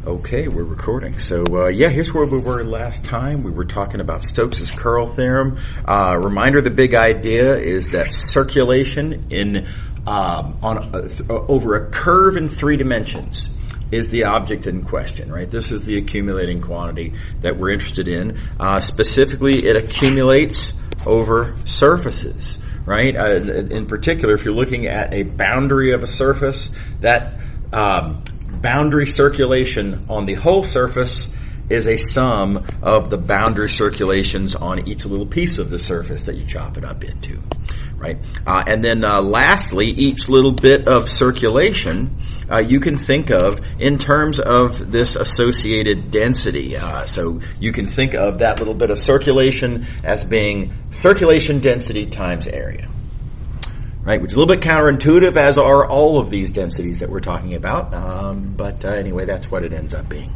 Okay, we're recording. So, here's where we were last time. We were talking about Stokes' curl theorem. Reminder, the big idea is that circulation over a curve in 3 dimensions is the object in question, right? This is the accumulating quantity that we're interested in. Specifically, it accumulates over surfaces, right? In particular, if you're looking at a boundary of a surface, that boundary circulation on the whole surface is a sum of the boundary circulations on each little piece of the surface that you chop it up into, right? And then lastly, each little bit of circulation you can think of in terms of this associated density. So you can think of that little bit of circulation as being circulation density times area. Right, which is a little bit counterintuitive, as are all of these densities that we're talking about. But anyway, that's what it ends up being.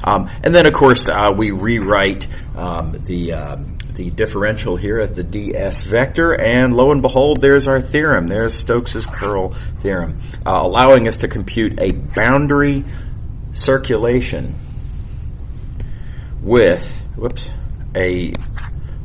And then, of course, we rewrite the differential here at the ds vector, and lo and behold, there's our theorem. There's Stokes' curl theorem, allowing us to compute a boundary circulation with a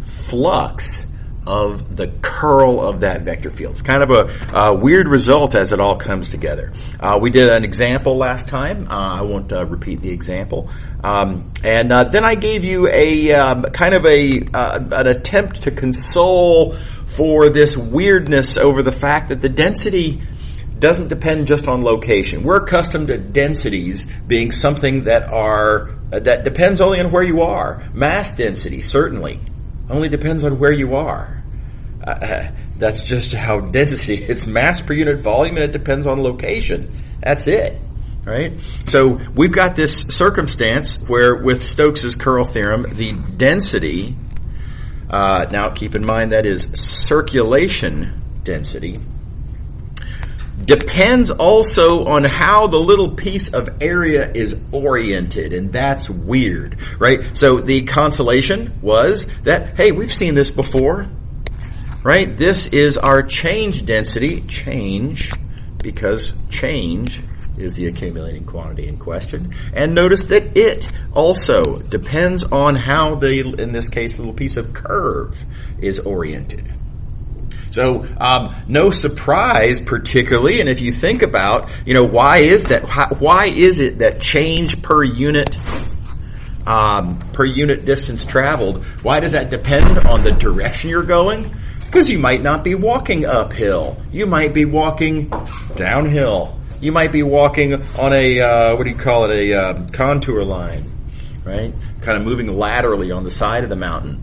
flux of the curl of that vector field. It's kind of a weird result as it all comes together. We did an example last time. I won't repeat the example. And then I gave you a kind of an attempt to console for this weirdness over the fact that the density doesn't depend just on location. We're accustomed to densities being something that depends only on where you are. Mass density, certainly, only depends on where you are. That's just how density, it's mass per unit volume, and it depends on location. That's it, right? So we've got this circumstance where with Stokes' curl theorem, the density, now keep in mind that is circulation density, depends also on how the little piece of area is oriented, and that's weird, right? So the consolation was that, hey, we've seen this before, right? This is our change density, because change is the accumulating quantity in question. And notice that it also depends on how in this case, the little piece of curve is oriented. So, no surprise particularly, and if you think about, why is it that change per unit distance traveled, why does that depend on the direction you're going? Because you might not be walking uphill. You might be walking downhill. You might be walking on a contour line, right? Kind of moving laterally on the side of the mountain.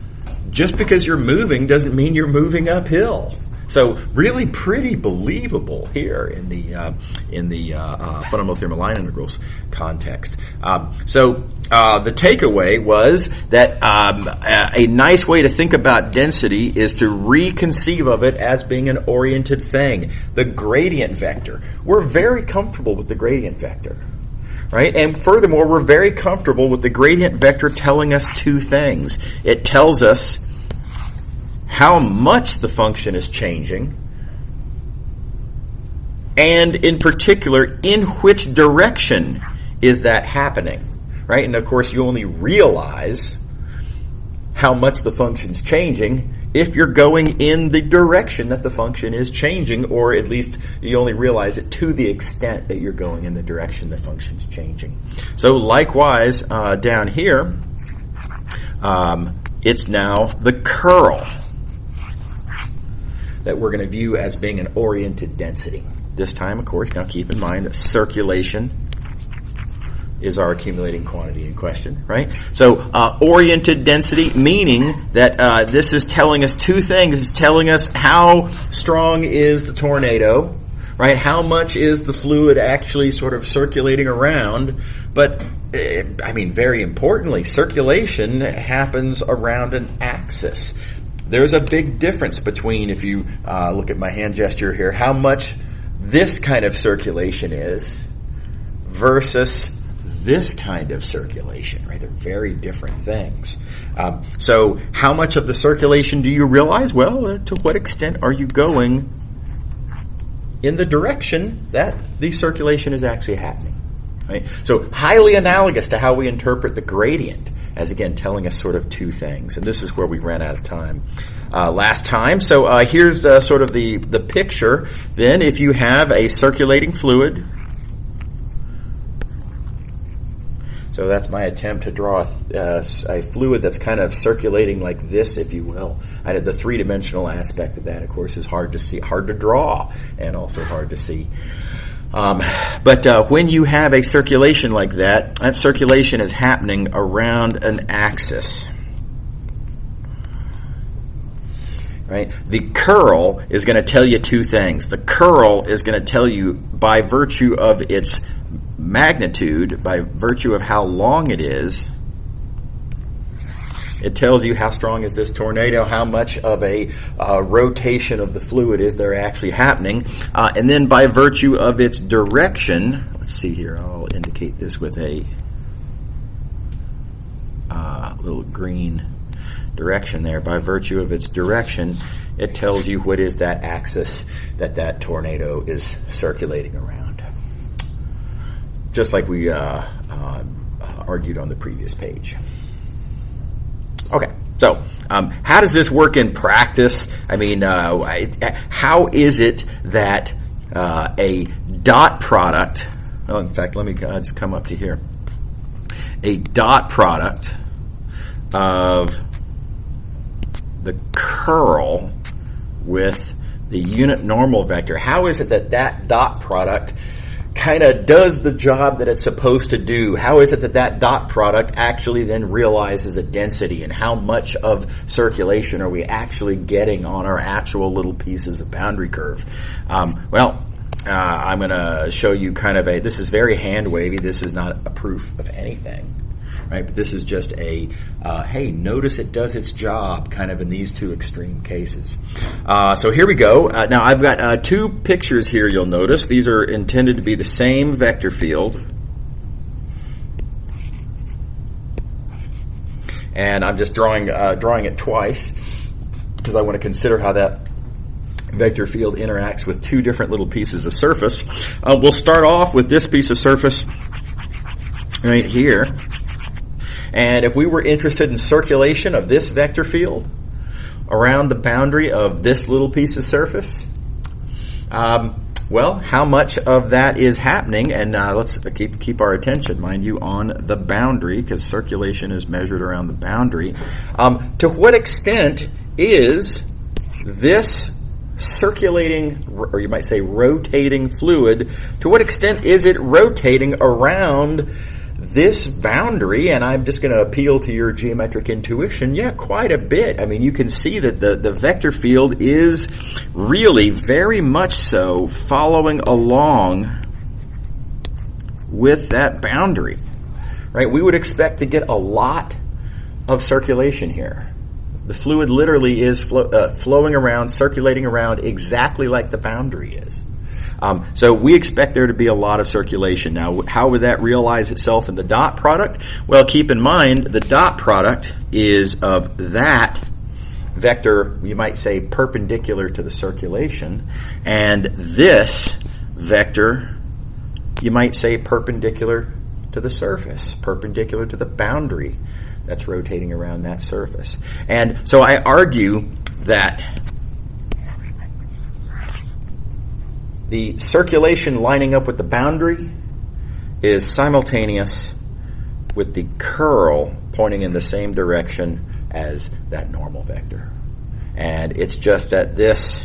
Just because you're moving doesn't mean you're moving uphill. So really pretty believable here in the fundamental theorem of line integrals context. The takeaway was that a nice way to think about density is to reconceive of it as being an oriented thing. The gradient vector. We're very comfortable with the gradient vector. Right? And furthermore, we're very comfortable with the gradient vector telling us 2 things. It tells us how much the function is changing, and in particular, in which direction is that happening, right? And of course, you only realize how much the function's changing if you're going in the direction that the function is changing, or at least you only realize it to the extent that you're going in the direction the function's changing. So likewise, down here, it's now the curl that we're going to view as being an oriented density. This time, of course, now keep in mind that circulation is our accumulating quantity in question, right? So, oriented density, meaning that this is telling us 2 things. It's telling us how strong is the tornado, right? How much is the fluid actually sort of circulating around? But, very importantly, circulation happens around an axis. There's a big difference between, if you look at my hand gesture here, how much this kind of circulation is versus this kind of circulation, right? They're very different things. So how much of the circulation do you realize? Well, to what extent are you going in the direction that the circulation is actually happening? Right? So highly analogous to how we interpret the gradient, as again telling us sort of two things. And this is where we ran out of time last time. So here's sort of the picture. Then if you have a circulating fluid, so that's my attempt to draw a fluid that's kind of circulating like this, if you will. The three-dimensional aspect of that, of course, is hard to see, hard to draw, and also hard to see. But when you have a circulation like that, that circulation is happening around an axis. Right? The curl is going to tell you two things. The curl is going to tell you, by virtue of its magnitude, by virtue of how long it is, it tells you how strong is this tornado, how much of a rotation of the fluid is there actually happening. And then by virtue of its direction, let's see here, I'll indicate this with a little green direction there. By virtue of its direction, it tells you what is that axis that tornado is circulating around. Just like we argued on the previous page. Okay, so how does this work in practice? I mean, how is it that a dot product, oh, in fact, let me just come up to here. A dot product of the curl with the unit normal vector, how is it that dot product kind of does the job that it's supposed to do? How is it that dot product actually then realizes a density, and how much of circulation are we actually getting on our actual little pieces of boundary curve? I'm going to show you kind of this is very hand wavy. This is not a proof of anything, right? But this is just a, hey, notice it does its job kind of in these two extreme cases. So here we go. Now I've got two pictures here, you'll notice. These are intended to be the same vector field. And I'm just drawing it twice because I want to consider how that vector field interacts with two different little pieces of surface. We'll start off with this piece of surface right here. And if we were interested in circulation of this vector field around the boundary of this little piece of surface, well, how much of that is happening? And let's keep our attention, mind you, on the boundary, because circulation is measured around the boundary. To what extent is this circulating, or you might say rotating fluid, to what extent is it rotating around this boundary? And I'm just going to appeal to your geometric intuition. Yeah, quite a bit. I mean, you can see that the vector field is really very much so following along with that boundary, right? We would expect to get a lot of circulation here. The fluid literally is flowing around, circulating around exactly like the boundary is. So we expect there to be a lot of circulation. Now, how would that realize itself in the dot product? Well, keep in mind, the dot product is of that vector, you might say, perpendicular to the circulation, and this vector, you might say, perpendicular to the surface, perpendicular to the boundary that's rotating around that surface. And so I argue that the circulation lining up with the boundary is simultaneous with the curl pointing in the same direction as that normal vector. And it's just that this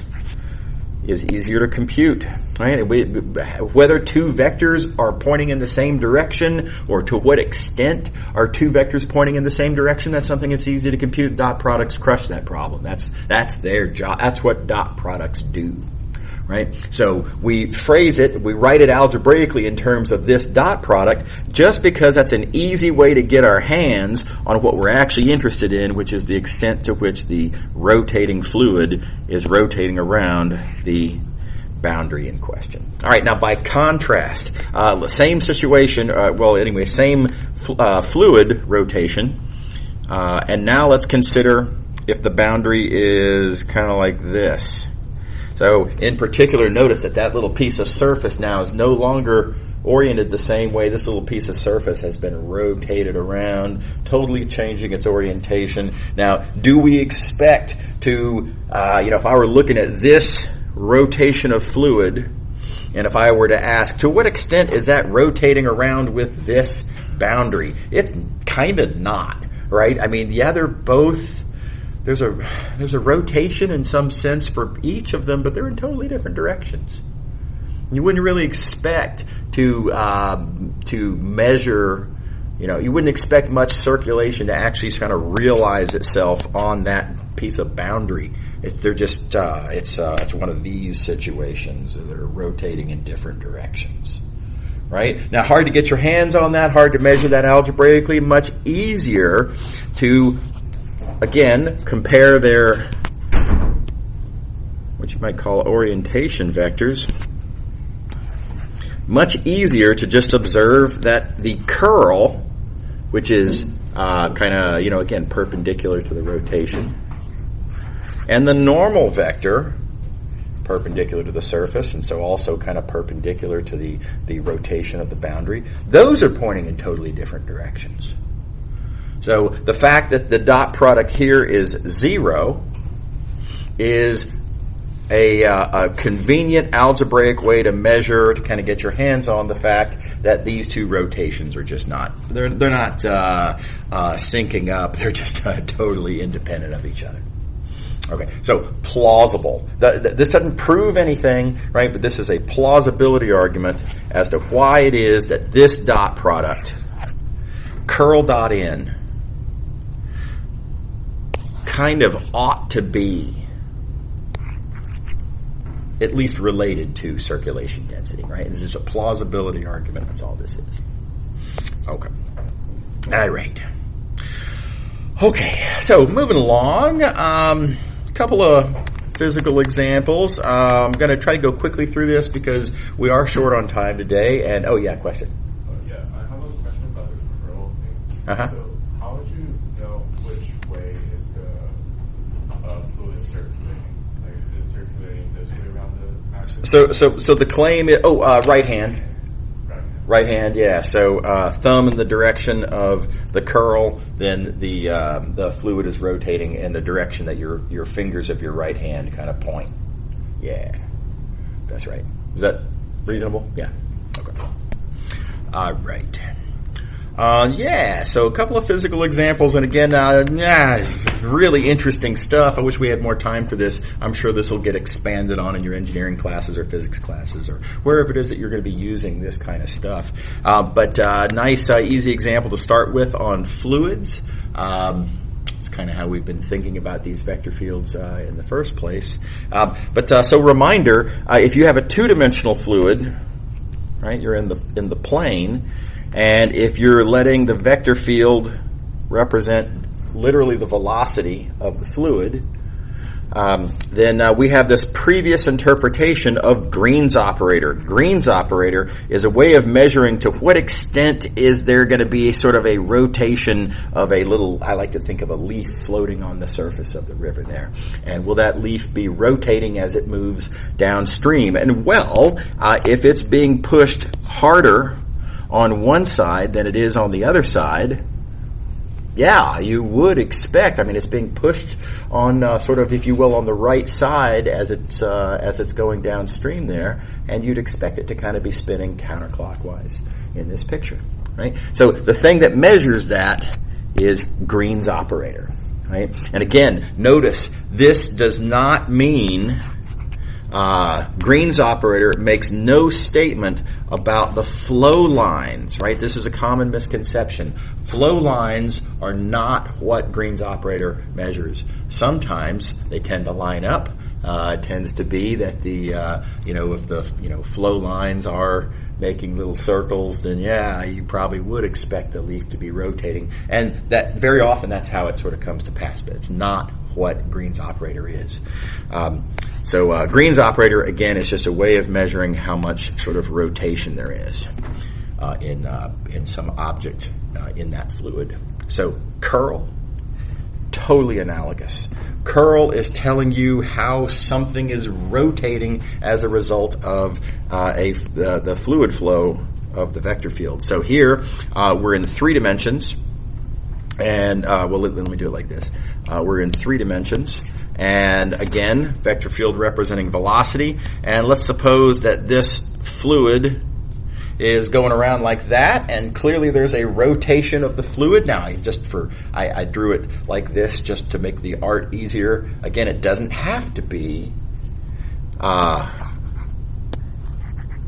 is easier to compute, right? Whether two vectors are pointing in the same direction, or to what extent are two vectors pointing in the same direction, that's something that's easy to compute. Dot products crush that problem. That's their job. That's what dot products do. Right? So we phrase it, we write it algebraically in terms of this dot product, just because that's an easy way to get our hands on what we're actually interested in, which is the extent to which the rotating fluid is rotating around the boundary in question. All right, now by contrast, same situation, same fluid rotation, and now let's consider if the boundary is kind of like this. So, in particular, notice that little piece of surface now is no longer oriented the same way. This little piece of surface has been rotated around, totally changing its orientation. Now, do we expect to, if I were looking at this rotation of fluid, and if I were to ask, to what extent is that rotating around with this boundary? It's kind of not, right? I mean, yeah, they're both, there's a rotation in some sense for each of them, but they're in totally different directions. You wouldn't really expect to measure, you wouldn't expect much circulation to actually kind of realize itself on that piece of boundary. They're just, it's one of these situations that are rotating in different directions. Right? Now, hard to get your hands on that, hard to measure that algebraically, much easier to, again, compare their, what you might call orientation vectors. Much easier to just observe that the curl, which is kind of, again, perpendicular to the rotation, and the normal vector, perpendicular to the surface, and so also kind of perpendicular to the rotation of the boundary, those are pointing in totally different directions. So the fact that the dot product here is 0 is a convenient algebraic way to measure, to kind of get your hands on the fact that these two rotations are just not, they're not syncing up, they're just totally independent of each other. Okay, so plausible. This doesn't prove anything, right, but this is a plausibility argument as to why it is that this dot product, curl dot in, kind of ought to be at least related to circulation density, right? This is a plausibility argument. That's all this is. Okay. All right. Okay, so moving along, a couple of physical examples. I'm going to try to go quickly through this because we are short on time today. And, question. Yeah, I have a question about the curl thing. Uh-huh. So how would you know which way is the fluid circulating? Like, is it circulating this way around the axis? So the claim is, right hand. Right hand, yeah. So thumb in the direction of the curl, then the fluid is rotating in the direction that your fingers of your right hand kind of point. Yeah, that's right. Is that reasonable? Yeah. Okay. All right. So a couple of physical examples, and again, really interesting stuff. I wish we had more time for this. I'm sure this will get expanded on in your engineering classes or physics classes or wherever it is that you're going to be using this kind of stuff. But nice, easy example to start with on fluids. It's kind of how we've been thinking about these vector fields in the first place. So reminder, if you have a two-dimensional fluid, right, you're in the plane, and if you're letting the vector field represent literally the velocity of the fluid, then we have this previous interpretation of Green's operator. Green's operator is a way of measuring to what extent is there going to be sort of a rotation of a little, I like to think of a leaf floating on the surface of the river there. And will that leaf be rotating as it moves downstream? And if it's being pushed harder on one side than it is on the other side, yeah, you would expect. I mean, it's being pushed on sort of, if you will, on the right side as it's going downstream there, and you'd expect it to kind of be spinning counterclockwise in this picture, right? So the thing that measures that is Green's operator, right? And again, notice this does not mean Green's operator makes no statement about the flow lines, right? This is a common misconception. Flow lines are not what Green's operator measures. Sometimes they tend to line up. It tends to be that if the flow lines are making little circles, then you probably would expect the leaf to be rotating. And that very often that's how it sort of comes to pass, but it's not what Green's operator is. So Green's operator, again, is just a way of measuring how much sort of rotation there is in some object in that fluid. So curl, totally analogous. Curl is telling you how something is rotating as a result of the fluid flow of the vector field. So here we're in 3 dimensions, and let me do it like this. We're in 3 dimensions, and again, vector field representing velocity. And let's suppose that this fluid is going around like that, and clearly there's a rotation of the fluid. Now, I drew it like this just to make the art easier. Again, it doesn't have to be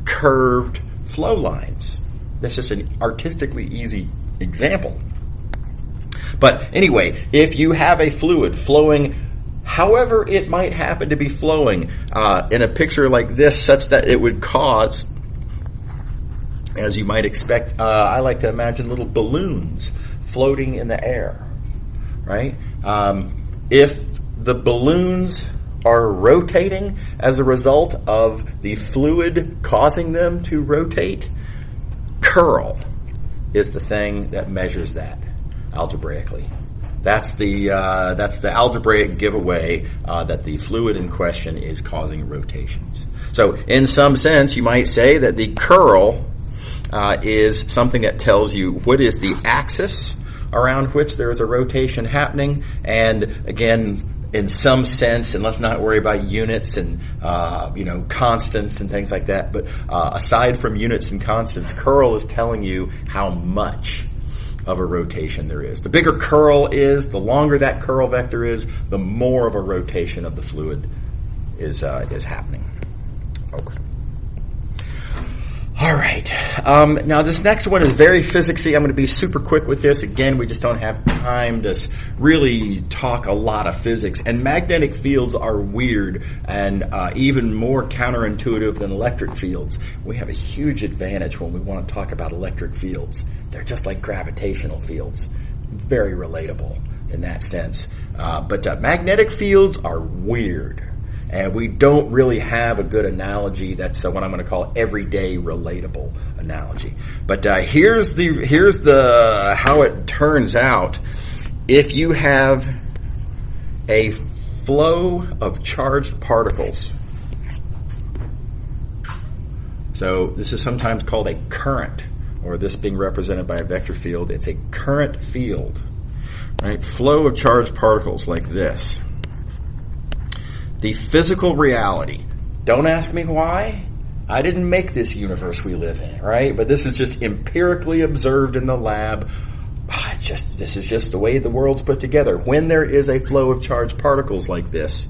curved flow lines. That's just an artistically easy example. But anyway, if you have a fluid flowing however it might happen to be flowing in a picture like this, such that it would cause, as you might expect, I like to imagine little balloons floating in the air, right? If the balloons are rotating as a result of the fluid causing them to rotate, curl is the thing that measures that algebraically. That's the algebraic giveaway that the fluid in question is causing rotations. So, in some sense, you might say that the curl is something that tells you what is the axis around which there is a rotation happening, and again, in some sense, and let's not worry about units and constants and things like that, but aside from units and constants, curl is telling you how much of a rotation there is. The bigger curl is, the longer that curl vector is, the more of a rotation of the fluid is happening. Okay. All right. Now this next one is very physicsy. I'm going to be super quick with this. Again, we just don't have time to really talk a lot of physics. And magnetic fields are weird and even more counterintuitive than electric fields. We have a huge advantage when we want to talk about electric fields. They're just like gravitational fields. Very relatable in that sense. But magnetic fields are weird. And we don't really have a good analogy that's what I'm going to call everyday relatable analogy. But here's the how it turns out. If you have a flow of charged particles, so this is sometimes called a current, or this being represented by a vector field, it's a current field, right? Flow of charged particles like this. The physical reality. Don't ask me why. I didn't make this universe we live in, right? But this is just empirically observed in the lab. This is just the way the world's put together. When there is a flow of charged particles like this,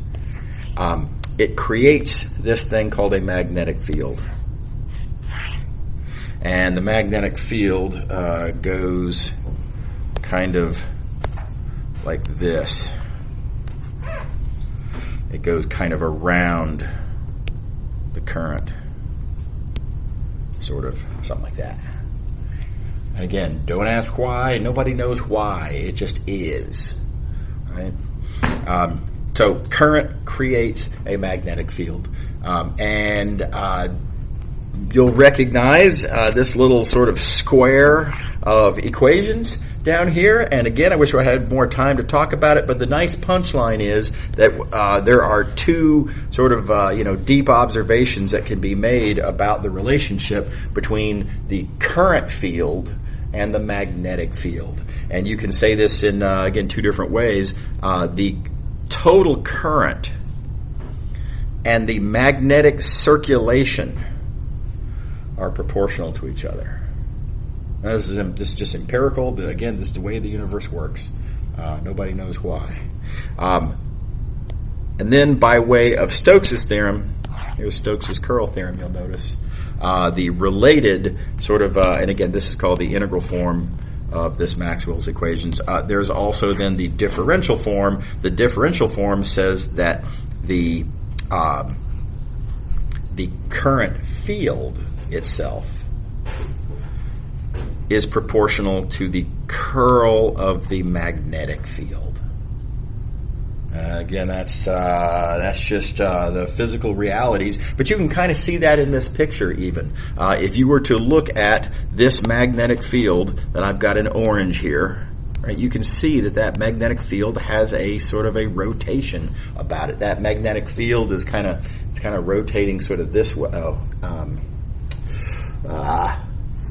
it creates this thing called a magnetic field. And the magnetic field goes kind of like this. It goes kind of around the current, sort of, something like that. And again, don't ask why. Nobody knows why. It just is, right? So current creates a magnetic field, and you'll recognize this little sort of square of equations down here. And again, I wish I had more time to talk about it, but the nice punchline is that there are two sort of deep observations that can be made about the relationship between the current field and the magnetic field. And you can say this in again 2 different ways. The total current and the magnetic circulation are proportional to each other. Now, this is just empirical, but again, this is the way the universe works. Nobody knows why. And then by way of Stokes' theorem, here's Stokes' curl theorem, you'll notice, the related sort of, and again, this is called the integral form of this Maxwell's equations. There's also then the differential form. The differential form says that the current field itself is proportional to the curl of the magnetic field. Again, that's just the physical realities, but you can kind of see that in this picture even. If you were to look at this magnetic field that I've got in orange here, right, you can see that magnetic field has a sort of a rotation about it. That magnetic field is kind of rotating sort of this way.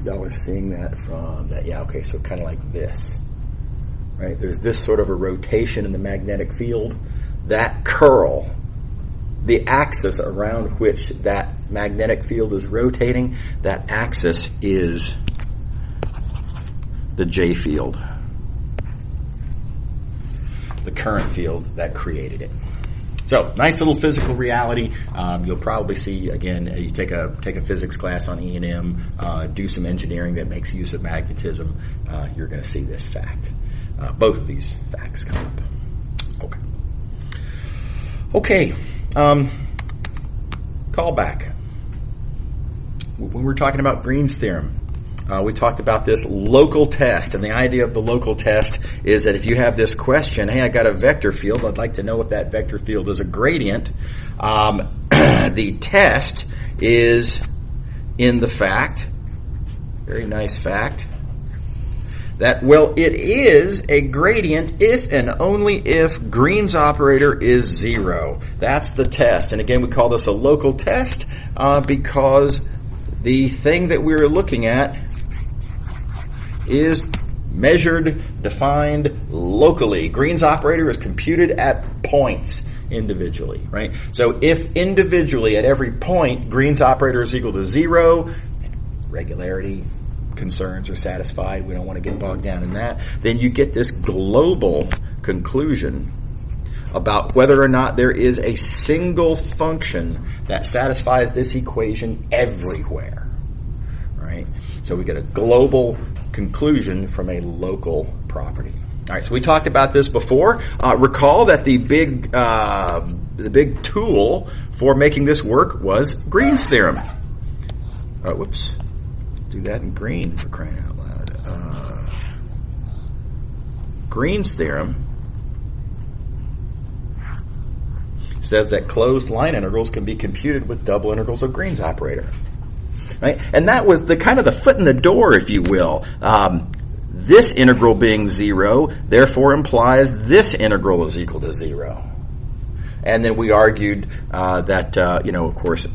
y'all are seeing that from that. Yeah, okay, so kind of like this. Right? There's this sort of a rotation in the magnetic field. That curl, the axis around which that magnetic field is rotating, that axis is the J field. The current field that created it. So, nice little physical reality. You'll probably see, again, you take a physics class on E&M, do some engineering that makes use of magnetism, you're going to see this fact. Both of these facts come up. Okay. Call back. When we're talking about Green's theorem, we talked about this local test, and the idea of the local test is that if you have this question, hey, I got a vector field, I'd like to know if that vector field is a gradient. The test is in the fact, very nice fact, that, well, it is a gradient if and only if Green's operator is 0. That's the test. And again, we call this a local test because the thing that we're looking at is measured, defined locally. Green's operator is computed at points individually, right? So if individually at every point Green's operator is equal to 0, regularity concerns are satisfied, we don't want to get bogged down in that, then you get this global conclusion about whether or not there is a single function that satisfies this equation everywhere, right? So we get a global conclusion from a local property. All right, so we talked about this before. Recall that the big tool for making this work was Green's theorem. Whoops. Do that in green, for crying out loud. Green's theorem says that closed line integrals can be computed with double integrals of Green's operator. Right? And that was the kind of the foot in the door, if you will. This integral being 0, therefore implies this integral is equal to 0. And then we argued that, of course,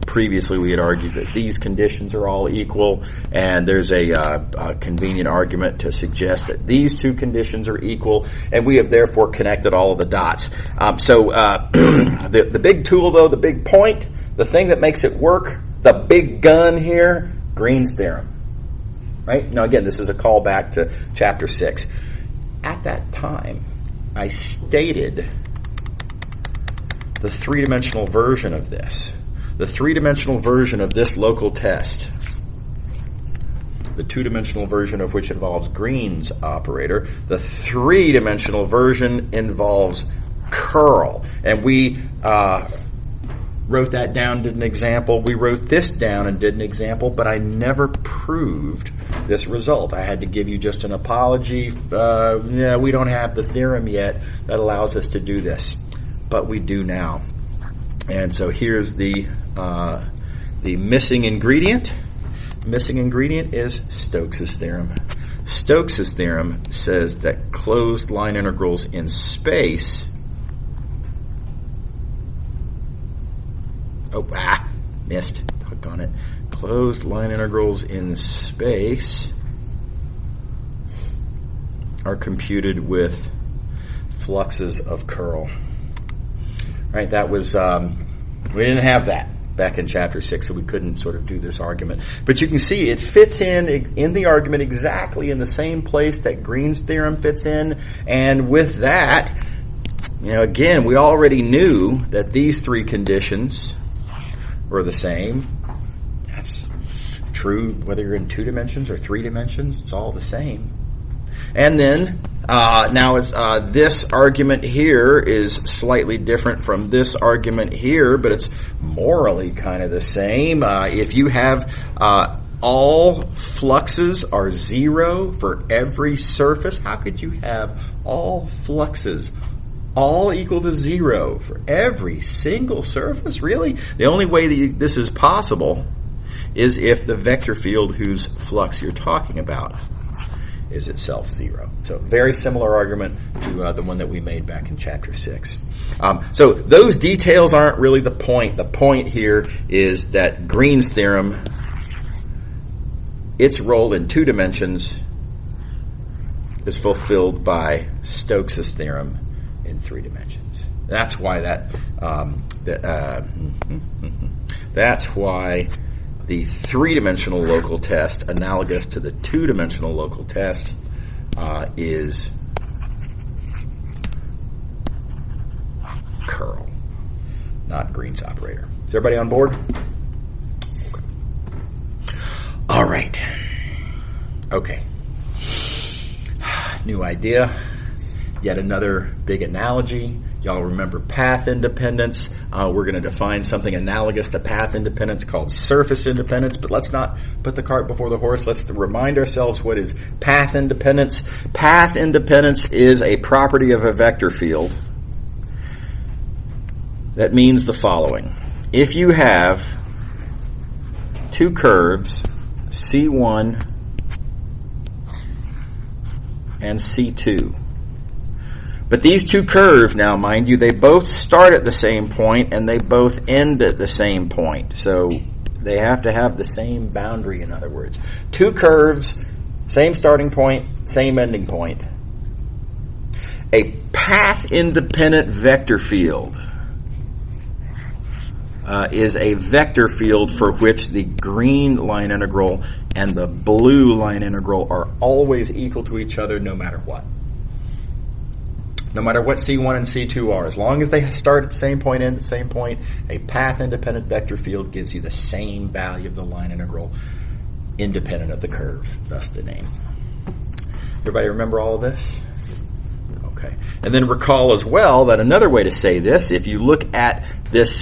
previously we had argued that these conditions are all equal, and there's a convenient argument to suggest that these two conditions are equal, and we have therefore connected all of the dots. The big tool, though, the big point, the thing that makes it work, the big gun here, Green's theorem. Right? Now, again, this is a callback to Chapter 6. At that time, I stated the three-dimensional version of this. The three-dimensional version of this local test. The two-dimensional version of which involves Green's operator. The three-dimensional version involves curl. And we wrote that down, did an example. We wrote this down and did an example, but I never proved this result. I had to give you just an apology. We don't have the theorem yet that allows us to do this. But we do now. And so here's the missing ingredient. Missing ingredient is Stokes' theorem. Stokes' theorem says that closed line integrals in space missed. Doggone it. Closed line integrals in space are computed with fluxes of curl. Right, that was, we didn't have that back in Chapter 6, so we couldn't sort of do this argument. But you can see it fits in the argument exactly in the same place that Green's theorem fits in. And with that, again, we already knew that these three conditions were the same. That's true whether you're in 2 dimensions or 3 dimensions. It's all the same. And then, this argument here is slightly different from this argument here, but it's morally kind of the same. If you have all fluxes are 0 for every surface, how could you have all fluxes all equal to 0 for every single surface? Really? The only way that this is possible is if the vector field whose flux you're talking about is itself 0. So very similar argument to the one that we made back in Chapter 6. So those details aren't really the point. The point here is that Green's theorem its role in 2 dimensions is fulfilled by Stokes' theorem in 3 dimensions. That's why that's why the 3-dimensional local test, analogous to the 2-dimensional local test, is curl, not Green's operator. Is everybody on board? Okay. All right. Okay. New idea. Yet another big analogy. Y'all remember path independence. We're going to define something analogous to path independence called surface independence, but let's not put the cart before the horse. Let's remind ourselves what is path independence. Path independence is a property of a vector field that means the following. If you have 2 curves, C1 and C2, but these 2 curves, now mind you, they both start at the same point and they both end at the same point. So they have to have the same boundary, in other words. 2 curves, same starting point, same ending point. A path-independent vector field is a vector field for which the green line integral and the blue line integral are always equal to each other no matter what. No matter what C1 and C2 are, as long as they start at the same point, end at the same point, a path-independent vector field gives you the same value of the line integral independent of the curve, thus the name. Everybody remember all of this? Okay. And then recall as well that another way to say this, if you look at this,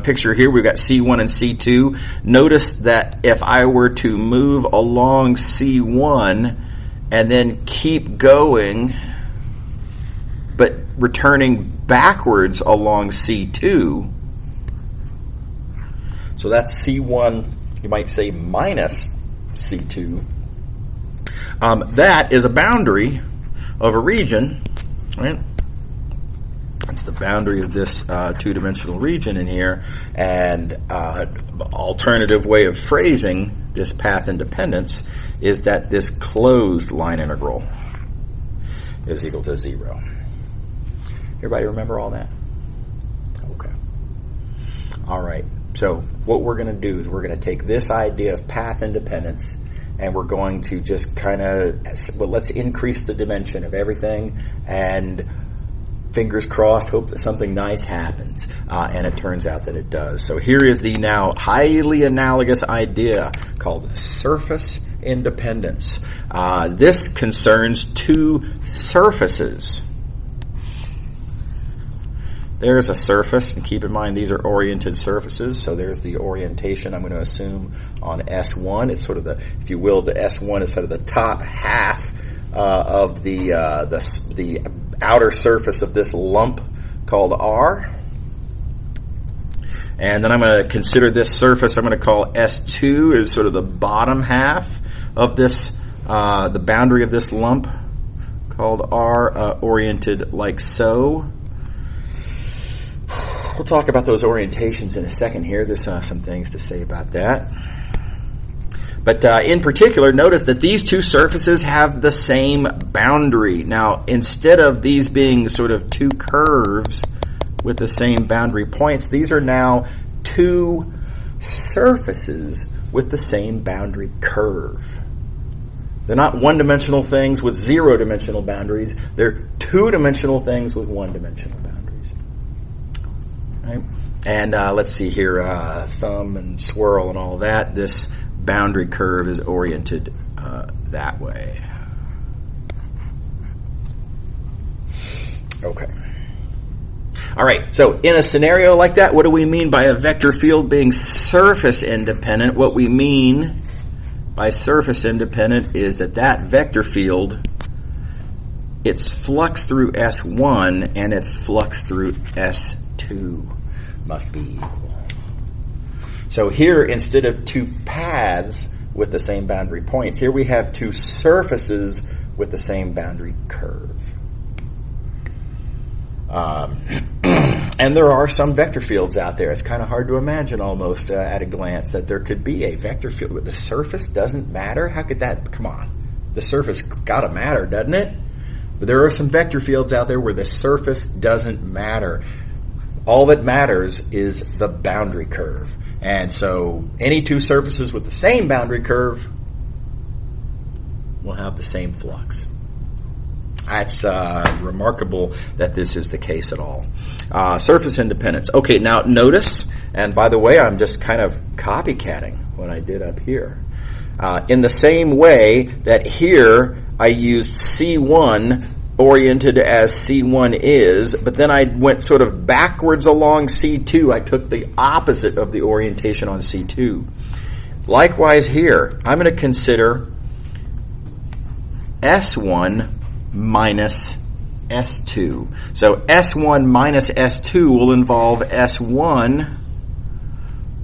picture here, we've got C1 and C2. Notice that if I were to move along C1 and then keep going, but returning backwards along C2, so that's C1, you might say minus C2. That is a boundary of a region, right? That's the boundary of this 2-dimensional region in here. And alternative way of phrasing this path independence is that this closed line integral is equal to 0. Everybody remember all that? Okay. All right. So what we're going to do is we're going to take this idea of path independence and we're going to just kind of, well, let's increase the dimension of everything and fingers crossed, hope that something nice happens. And it turns out that it does. So here is the now highly analogous idea called surface independence. This concerns 2 surfaces. There's a surface, and keep in mind these are oriented surfaces, so there's the orientation I'm going to assume on S1. It's sort of the, if you will, the S1 is sort of the top half of the outer surface of this lump called R. And then I'm going to consider this surface, I'm going to call S2 as sort of the bottom half of this, the boundary of this lump called R, oriented like so. We'll talk about those orientations in a second here. There's some things to say about that. But in particular, notice that these 2 surfaces have the same boundary. Now, instead of these being sort of 2 curves with the same boundary points, these are now 2 surfaces with the same boundary curve. They're not 1-dimensional things with 0-dimensional boundaries. They're 2-dimensional things with 1-dimensional boundaries. Right? And let's see here, thumb and swirl and all of that. This boundary curve is oriented that way. Okay. All right, so in a scenario like that, what do we mean by a vector field being surface independent? What we mean by surface independent is that vector field, its flux through S1 and its flux through S2 must be equal. So here, instead of 2 paths with the same boundary points, here we have 2 surfaces with the same boundary curve. And there are some vector fields out there. It's kind of hard to imagine almost at a glance that there could be a vector field. But the surface doesn't matter? How could that? Come on. The surface got to matter, doesn't it? But there are some vector fields out there where the surface doesn't matter. All that matters is the boundary curve. And so any two surfaces with the same boundary curve will have the same flux. That's remarkable that this is the case at all. Surface independence. Okay, now notice, and by the way, I'm just kind of copycatting what I did up here. In the same way that here I used C1 oriented as C1 is, but then I went sort of backwards along C2. I took the opposite of the orientation on C2. Likewise here, I'm going to consider S1 minus S2. So S1 minus S2 will involve S1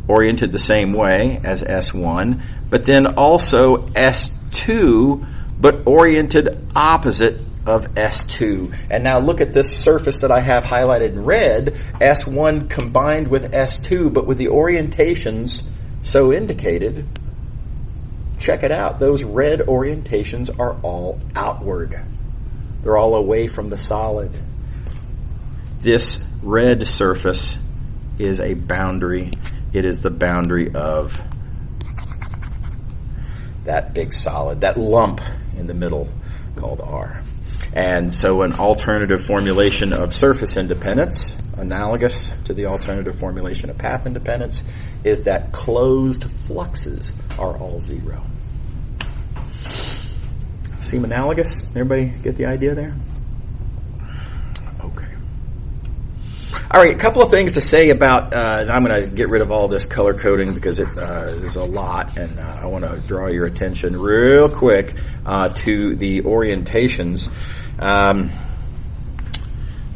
oriented the same way as S1, but then also S2, but oriented opposite of S2. And now look at this surface that I have highlighted in red, S1 combined with S2, but with the orientations so indicated. Check it out. Those red orientations are all outward. They're all away from the solid. This red surface is a boundary. It is the boundary of that big solid, that lump in the middle called R. And so an alternative formulation of surface independence, analogous to the alternative formulation of path independence, is that closed fluxes are all zero. Seem analogous? Everybody get the idea there? Okay. All right, a couple of things to say about, I'm going to get rid of all this color coding because there's a lot, and I want to draw your attention real quick to the orientations. A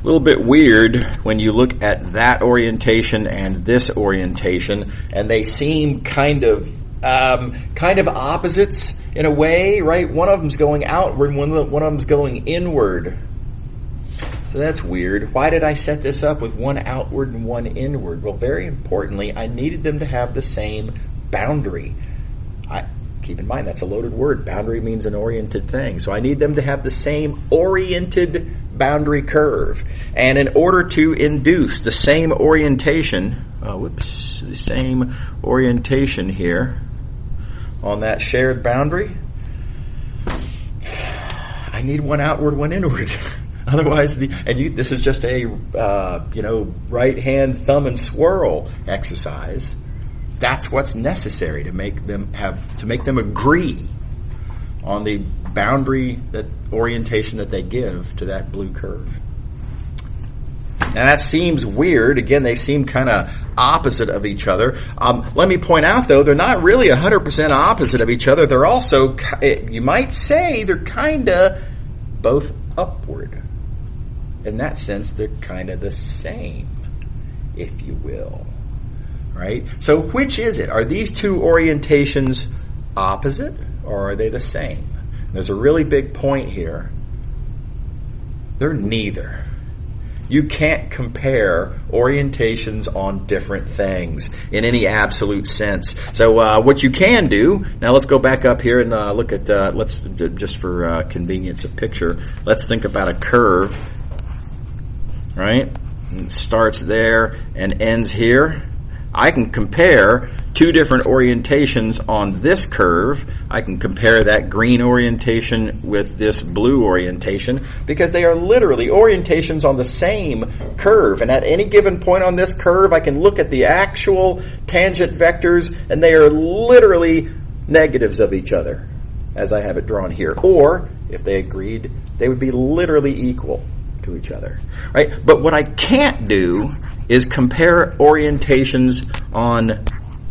little bit weird when you look at that orientation and this orientation, and they seem kind of opposites in a way, right? One of them's going outward, one of them's going inward. So that's weird. Why did I set this up with one outward and one inward? Well, very importantly, I needed them to have the same boundary. Keep in mind, that's a loaded word. Boundary means an oriented thing. So I need them to have the same oriented boundary curve. And in order to induce the same orientation, the same orientation here on that shared boundary, I need one outward, one inward. Otherwise, this is just a right hand thumb and swirl exercise. That's what's necessary to make them agree on the boundary, that orientation that they give to that blue curve. Now that seems weird. Again, they seem kind of opposite of each other. Let me point out, though, they're not really 100% opposite of each other. They're also, you might say, they're kind of both upward. In that sense, they're kind of the same, if you will. Right? So which is it? Are these two orientations opposite, or are they the same? There's a really big point here. They're neither. You can't compare orientations on different things in any absolute sense. So what you can do, now let's go back up here and look at, let's just for convenience of picture, let's think about a curve, right? It starts there and ends here. I can compare two different orientations on this curve. I can compare that green orientation with this blue orientation because they are literally orientations on the same curve. And at any given point on this curve, I can look at the actual tangent vectors, and they are literally negatives of each other, as I have it drawn here. Or, if they agreed, they would be literally equal to each other, right? But what I can't do is compare orientations on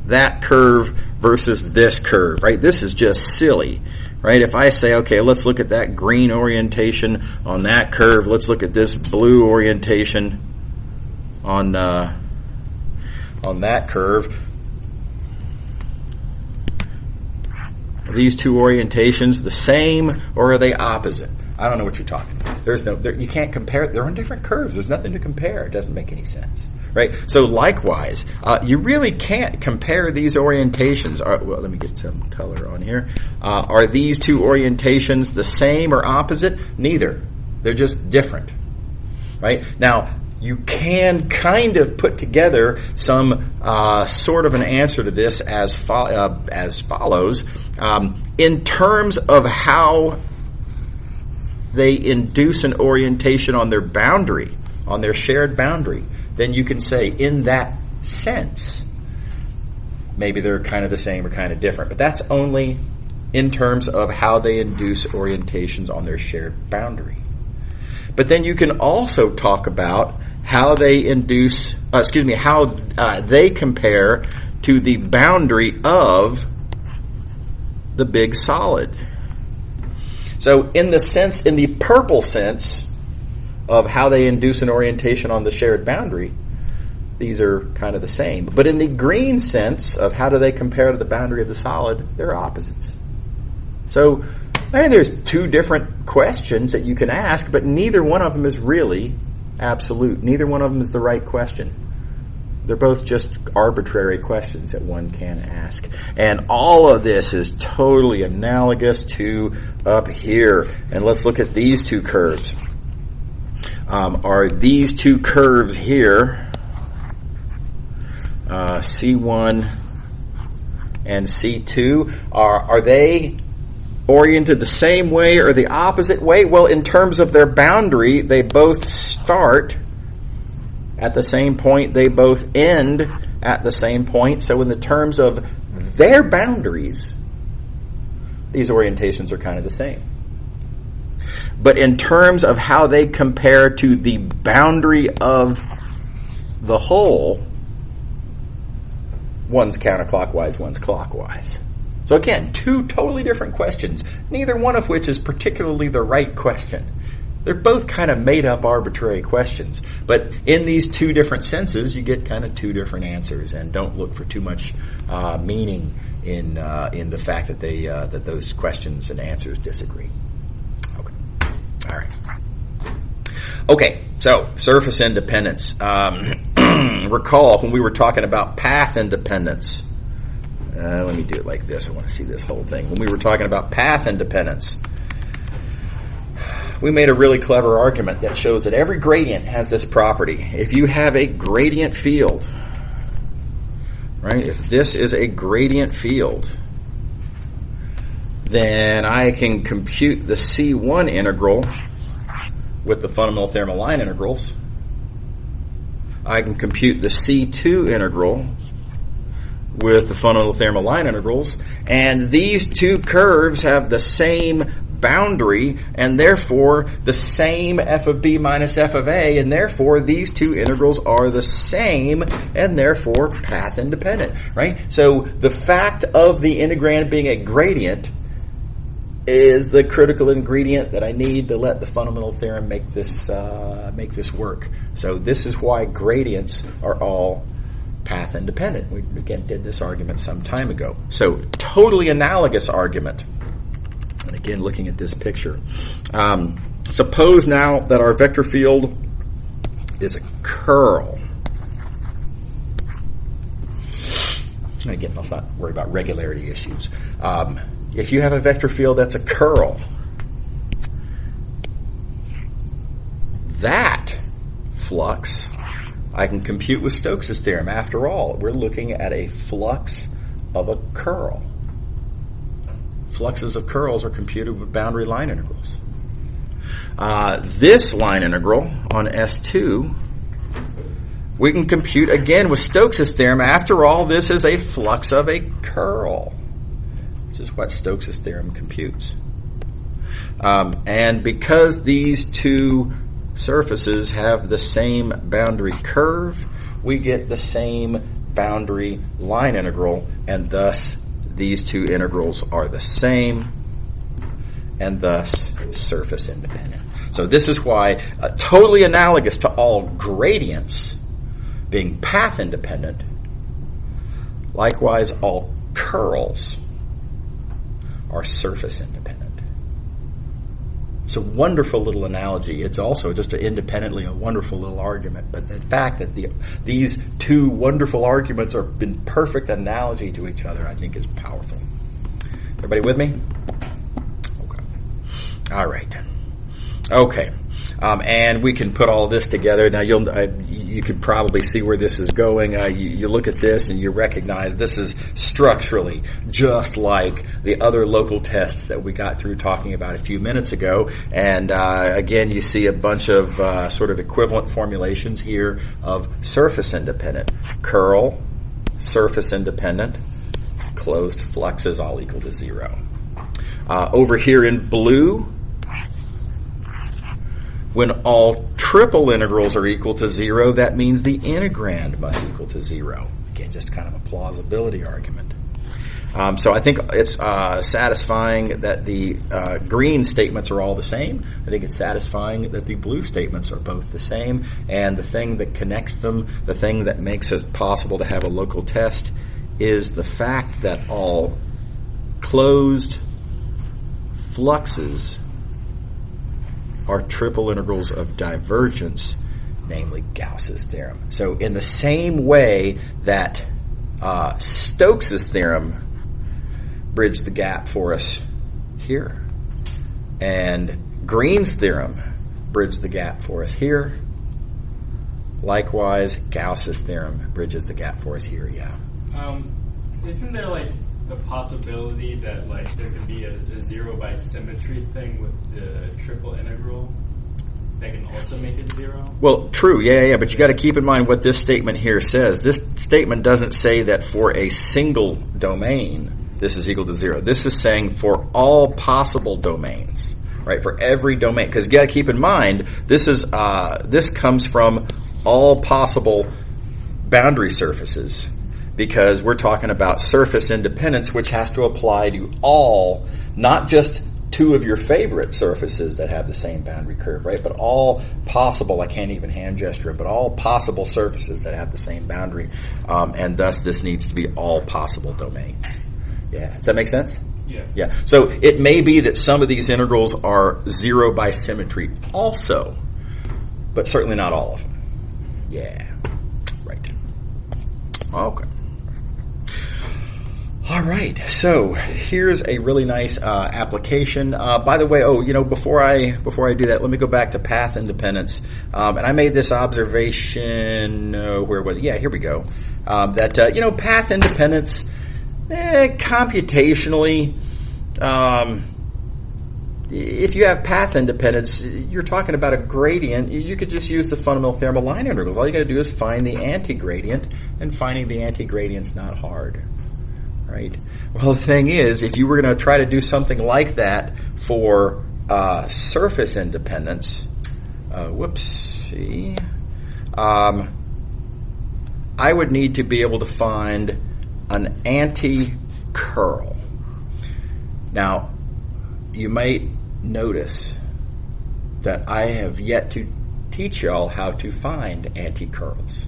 that curve versus this curve, right? This is just silly, right? If I say, okay, let's look at that green orientation on that curve, let's look at this blue orientation on that curve. Are these two orientations the same, or are they opposite? I don't know what you're talking about. you can't compare. They're on different curves. There's nothing to compare. It doesn't make any sense, right? So likewise, you really can't compare these orientations. Well, let me get some color on here. Are these two orientations the same or opposite? Neither. They're just different, right? Now, you can kind of put together some sort of an answer to this as follows. In terms of how they induce an orientation on their boundary, on their shared boundary, then you can say, in that sense, maybe they're kind of the same or kind of different. But that's only in terms of how they induce orientations on their shared boundary. But then you can also talk about how they induce, how they compare to the boundary of the big solid. So in the purple sense of how they induce an orientation on the shared boundary, these are kind of the same. But in the green sense of how do they compare to the boundary of the solid, they're opposites. So I mean, there's two different questions that you can ask, but neither one of them is really absolute. Neither one of them is the right question. They're both just arbitrary questions that one can ask. And all of this is totally analogous to up here. And let's look at these two curves. Are these two curves here, C1 and C2, are they oriented the same way or the opposite way? Well, in terms of their boundary, they both start at the same point. They both end at the same point. So in the terms of their boundaries, these orientations are kind of the same. But in terms of how they compare to the boundary of the whole, one's counterclockwise, one's clockwise. So again, two totally different questions, neither one of which is particularly the right question. They're both kind of made up arbitrary questions. But in these two different senses, you get kind of two different answers, and don't look for too much meaning in the fact that that those questions and answers disagree. Okay. All right. Okay, so surface independence. Recall when we were talking about path independence. Let me do it like this. I want to see this whole thing. When we were talking about path independence, we made a really clever argument that shows that every gradient has this property. If you have a gradient field, right? If this is a gradient field, then I can compute the C1 integral with the fundamental theorem of line integrals. I can compute the C2 integral with the fundamental theorem of line integrals, and these two curves have the same boundary, and therefore the same f of b minus f of a, and therefore these two integrals are the same, and therefore path independent, right? So the fact of the integrand being a gradient is the critical ingredient that I need to let the fundamental theorem make this work. So this is why gradients are all path independent. We again did this argument some time ago. So totally analogous argument. And again, looking at this picture, suppose now that our vector field is a curl. Again, let's not worry about regularity issues. If you have a vector field that's a curl, that flux I can compute with Stokes' theorem. After all, we're looking at a flux of a curl. Fluxes of curls are computed with boundary line integrals. This line integral on S2, we can compute again with Stokes' theorem. After all, this is a flux of a curl, which is what Stokes' theorem computes. And because these two surfaces have the same boundary curve, we get the same boundary line integral, and thus these two integrals are the same, and thus surface independent. So this is why, totally analogous to all gradients being path independent, likewise all curls are surface independent. It's a wonderful little analogy. It's also just independently a wonderful little argument. But the fact that these two wonderful arguments are in perfect analogy to each other, I think, is powerful. Everybody with me? Okay. All right. Okay. And we can put all this together. Now you could probably see where this is going. You look at this and you recognize this is structurally just like the other local tests that we got through talking about a few minutes ago. And again, you see a bunch of sort of equivalent formulations here of surface independent. Curl, surface independent, closed fluxes all equal to 0. Over here in blue, when all triple integrals are equal to 0, that means the integrand must equal to 0. Again, just kind of a plausibility argument. So I think it's satisfying that the green statements are all the same. I think it's satisfying that the blue statements are both the same. And the thing that connects them, the thing that makes it possible to have a local test, is the fact that all closed fluxes are triple integrals of divergence, namely Gauss's theorem. So in the same way that Stokes' theorem bridged the gap for us here, and Green's theorem bridged the gap for us here, likewise Gauss's theorem bridges the gap for us here, yeah. Isn't there like the possibility that like there could be a 0 by symmetry thing with the triple integral that can also make it 0? Well, true, yeah, but you got to keep in mind what this statement here says. This statement doesn't say that for a single domain this is equal to 0. This is saying for all possible domains, right? For every domain, because you got to keep in mind this comes from all possible boundary surfaces. Because we're talking about surface independence, which has to apply to all, not just two of your favorite surfaces that have the same boundary curve, right? But all possible, I can't even hand gesture it, but all possible surfaces that have the same boundary. And thus this needs to be all possible domains. Yeah. Does that make sense? Yeah. Yeah. So it may be that some of these integrals are 0 by symmetry also, but certainly not all of them. Yeah. Right. Okay. All right, so here's a really nice application. By the way, before I do that, let me go back to path independence. And I made this observation. Where was it? Yeah, here we go. That path independence, computationally, if you have path independence, you're talking about a gradient. You could just use the fundamental theorem of line integrals. All you got to do is find the anti-gradient, and finding the anti-gradient's not hard. Right. Well, the thing is, if you were going to try to do something like that for surface independence, I would need to be able to find an anti-curl. Now, you might notice that I have yet to teach y'all how to find anti-curls.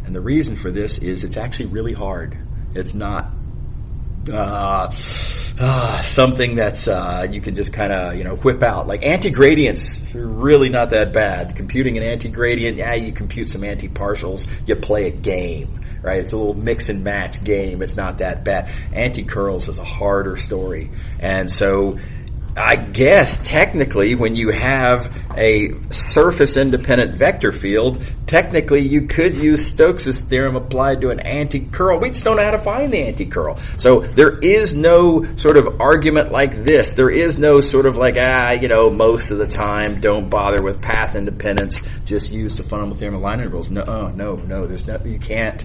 And the reason for this is it's actually really hard. It's not something that's you can just kind of whip out. Like anti-gradients are really not that bad. Computing an anti-gradient, you compute some anti-partials, you play a game, right? It's a little mix and match game. It's not that bad. Anti-curls is a harder story. And so I guess technically when you have a surface independent vector field, technically you could use Stokes' theorem applied to an anti-curl. We just don't know how to find the anti-curl. So there is no sort of argument like this. There is no sort of like, most of the time don't bother with path independence. Just use the fundamental theorem of line integrals. No, there's no, you can't.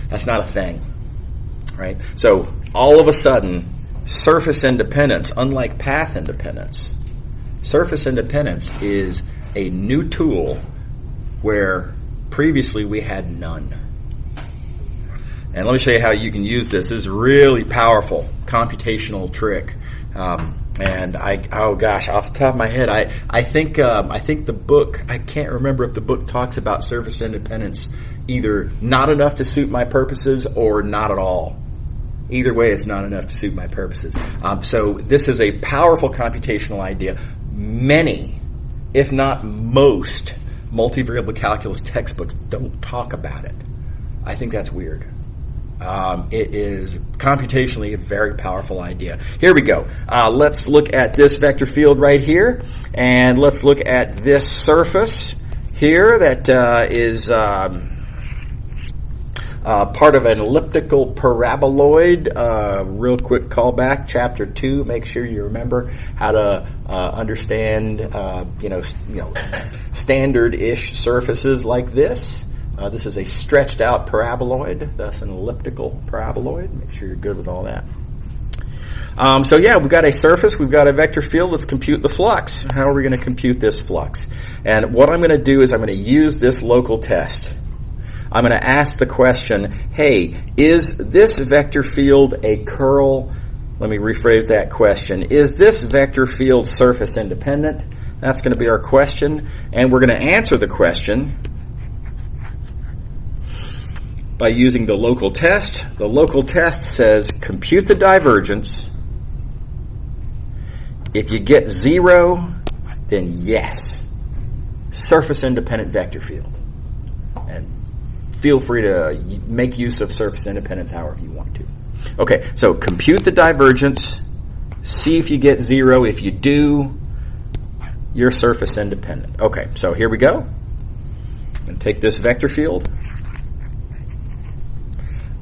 That's not a thing. Right? So all of a sudden, surface independence, unlike path independence, surface independence is a new tool where previously we had none. And let me show you how you can use this. This is a really powerful computational trick. And off the top of my head, I think the book, I can't remember if the book talks about surface independence either not enough to suit my purposes or not at all. Either way, it's not enough to suit my purposes. So this is a powerful computational idea. many, if not most, multivariable calculus textbooks don't talk about it. I think that's weird. It is computationally a very powerful idea. Here we go. Let's look at this vector field right here, and let's look at this surface here that is part of an elliptical paraboloid. Real quick callback, chapter 2. Make sure you remember how to understand, standard-ish surfaces like this. This is a stretched out paraboloid, thus an elliptical paraboloid. Make sure you're good with all that. We've got a surface, we've got a vector field. Let's compute the flux. How are we going to compute this flux? And what I'm going to do is I'm going to use this local test. I'm going to ask the question, hey, is this vector field a curl? Let me rephrase that question. Is this vector field surface independent? That's going to be our question. And we're going to answer the question by using the local test. The local test says compute the divergence. If you get 0, then yes, surface independent vector field. And feel free to make use of surface independence however you want to. Okay, so compute the divergence, see if you get 0. If you do, you're surface independent. Okay, so here we go. I'm going to take this vector field.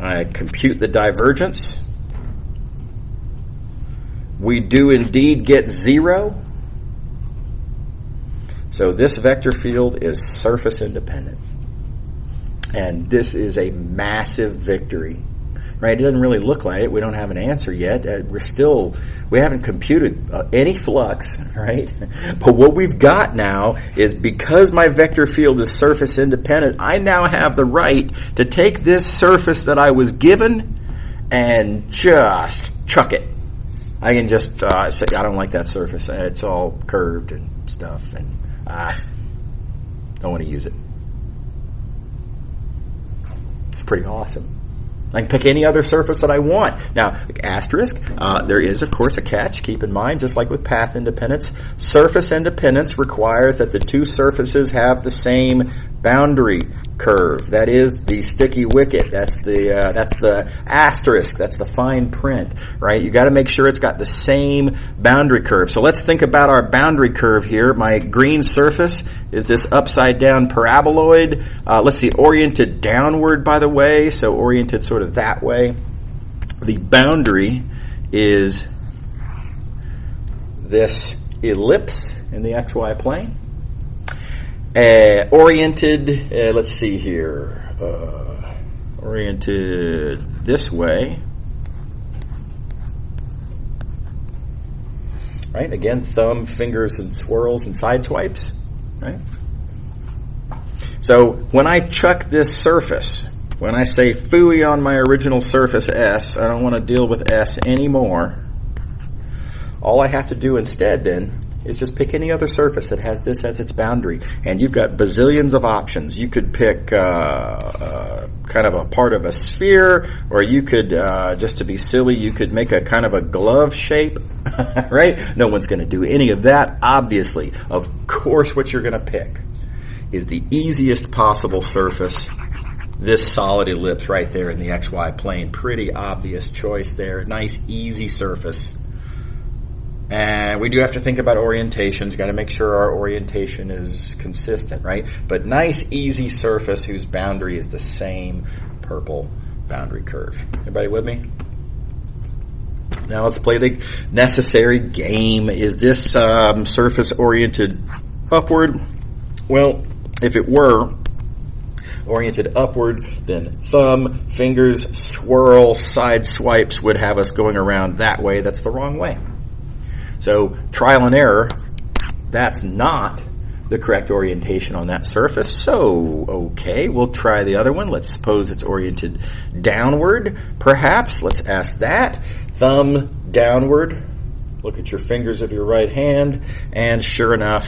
I compute the divergence. We do indeed get 0. So this vector field is surface independent. And this is a massive victory. Right? It doesn't really look like it. We don't have an answer yet. We haven't computed any flux, right? But what we've got now is, because my vector field is surface independent, I now have the right to take this surface that I was given and just chuck it. I can just say, I don't like that surface. It's all curved and stuff, and don't want to use it. It's pretty awesome. I can pick any other surface that I want. Now, asterisk, there is, of course, a catch. Keep in mind, just like with path independence, surface independence requires that the two surfaces have the same boundary curve. That is the sticky wicket. That's the asterisk. That's the fine print, right? You got to make sure it's got the same boundary curve. So let's think about our boundary curve here. My green surface is this upside down paraboloid. Let's see, oriented downward, by the way, so oriented sort of that way. The boundary is this ellipse in the XY plane. Oriented, let's see here, oriented this way, right? Again, thumb, fingers, and swirls and side swipes, right? So when I chuck this surface, when I say phooey on my original surface S, I don't want to deal with S anymore. All I have to do instead then is just pick any other surface that has this as its boundary. And you've got bazillions of options. You could pick kind of a part of a sphere, or you could, just to be silly, you could make a kind of a glove shape, right? No one's going to do any of that, obviously. Of course, what you're going to pick is the easiest possible surface, this solid ellipse right there in the XY plane. Pretty obvious choice there. Nice, easy surface. And we do have to think about orientations. Got to make sure our orientation is consistent, right? But nice, easy surface whose boundary is the same purple boundary curve. Everybody with me? Now let's play the necessary game. Is this surface oriented upward? Well, if it were oriented upward, then thumb, fingers, swirl, side swipes would have us going around that way. That's the wrong way. So trial and error, that's not the correct orientation on that surface. So, okay, we'll try the other one. Let's suppose it's oriented downward, perhaps. Let's ask that. Thumb downward. Look at your fingers of your right hand, and sure enough,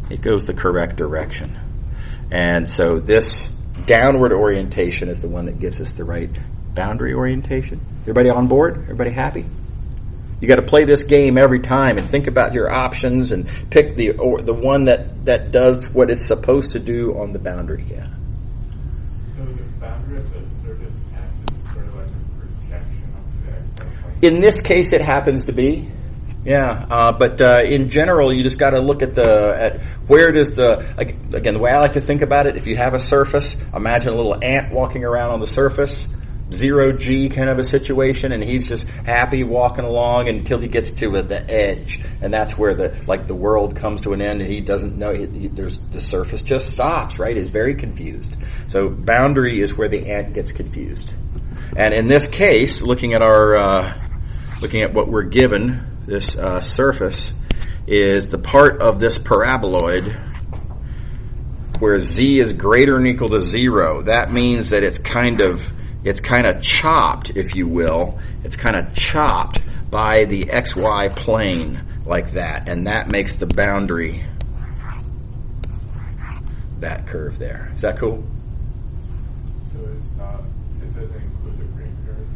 it goes the correct direction. And so this downward orientation is the one that gives us the right boundary orientation. Everybody on board? Everybody happy? You got to play this game every time and think about your options and pick the one that does what it's supposed to do on the boundary. Yeah. So the boundary of the surface S is sort of like a projection onto the x-y plane? In this case, it happens to be. Yeah, but in general, you just got to look at where does again, the way I like to think about it, if you have a surface, imagine a little ant walking around on the surface, 0G kind of a situation, and he's just happy walking along until he gets to the edge, and that's where the world comes to an end, and he doesn't know, the surface just stops, right? He's very confused. So boundary is where the ant gets confused. And in this case, looking at what we're given, this surface is the part of this paraboloid where z is greater than or equal to 0. That means that it's kind of chopped, if you will. It's kind of chopped by the xy plane like that, and that makes the boundary that curve there. Is that cool? So it doesn't include the green curve?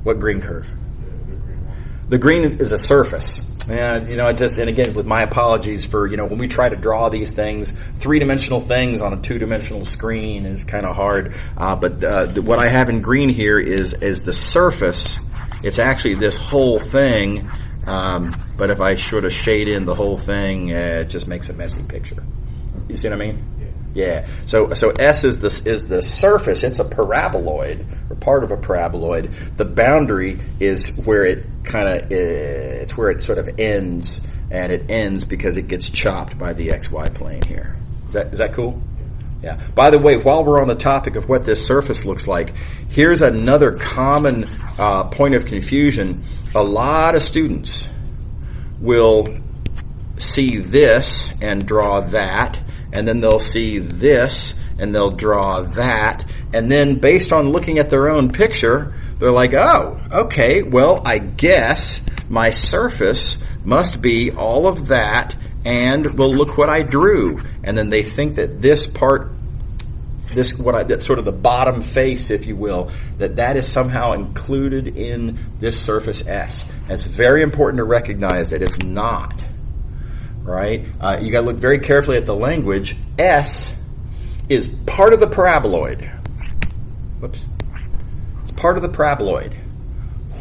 What green curve? The green one. The green is a surface. And, and again, with my apologies for, when we try to draw these things, 3-dimensional things on a 2-dimensional screen is kind of hard. But what I have in green here is the surface. It's actually this whole thing. But if I sort of shade in the whole thing, it just makes a messy picture. You see what I mean? Yeah. So S is the surface. It's a paraboloid, or part of a paraboloid. The boundary is where it it's where it sort of ends, and it ends because it gets chopped by the XY plane here. Is that cool? Yeah. By the way, while we're on the topic of what this surface looks like, here's another common point of confusion. A lot of students will see this and draw that, and then they'll see this and they'll draw that, and then based on looking at their own picture, they're like, oh, okay, well, I guess my surface must be all of that, and well, look what I drew. And then they think that this part, that's sort of the bottom face, if you will, that is somehow included in this surface S. And it's very important to recognize that it's not. Right? You got to look very carefully at the language. S is part of the paraboloid. Whoops. It's part of the paraboloid.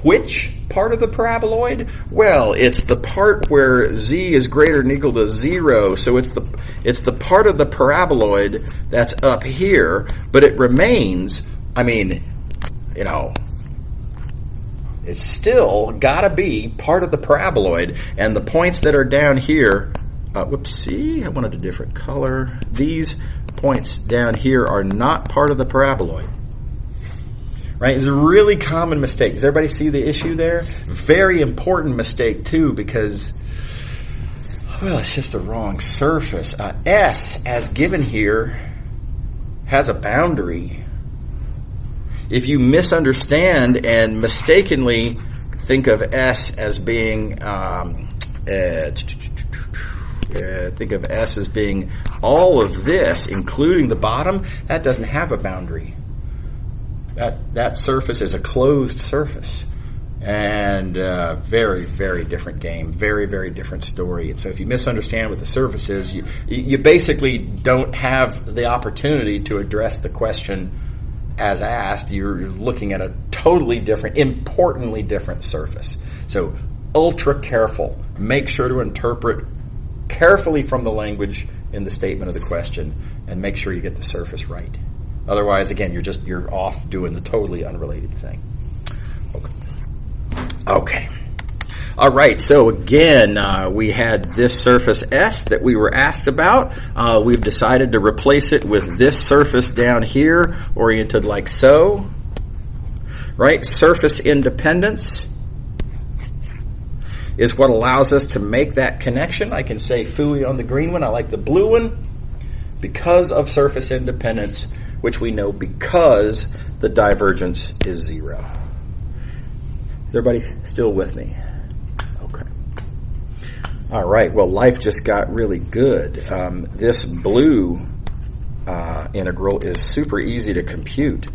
Which part of the paraboloid? Well, it's the part where z is greater than or equal to 0. So it's the part of the paraboloid that's up here, but it remains, it's still gotta be part of the paraboloid, and the points that are down here, whoopsie, I wanted a different color. These points down here are not part of the paraboloid. Right? It's a really common mistake. Does everybody see the issue there? Very important mistake too, because, well, it's just the wrong surface. S, as given here, has a boundary. If you misunderstand and mistakenly think of S as being all of this, including the bottom, that doesn't have a boundary. That surface is a closed surface, and very, very different game, very, very different story. And so, if you misunderstand what the surface is, you basically don't have the opportunity to address the question as asked. You're looking at a totally different, importantly different surface. So, ultra careful. Make sure to interpret carefully from the language in the statement of the question, and make sure you get the surface right. Otherwise, again, you're off doing the totally unrelated thing. Okay. All right. So again, we had this surface S that we were asked about. We've decided to replace it with this surface down here, oriented like so. Right? Surface independence is what allows us to make that connection. I can say phooey on the green one. I like the blue one because of surface independence, which we know because the divergence is 0. Is everybody still with me? Okay. All right. Well, life just got really good. This blue integral is super easy to compute.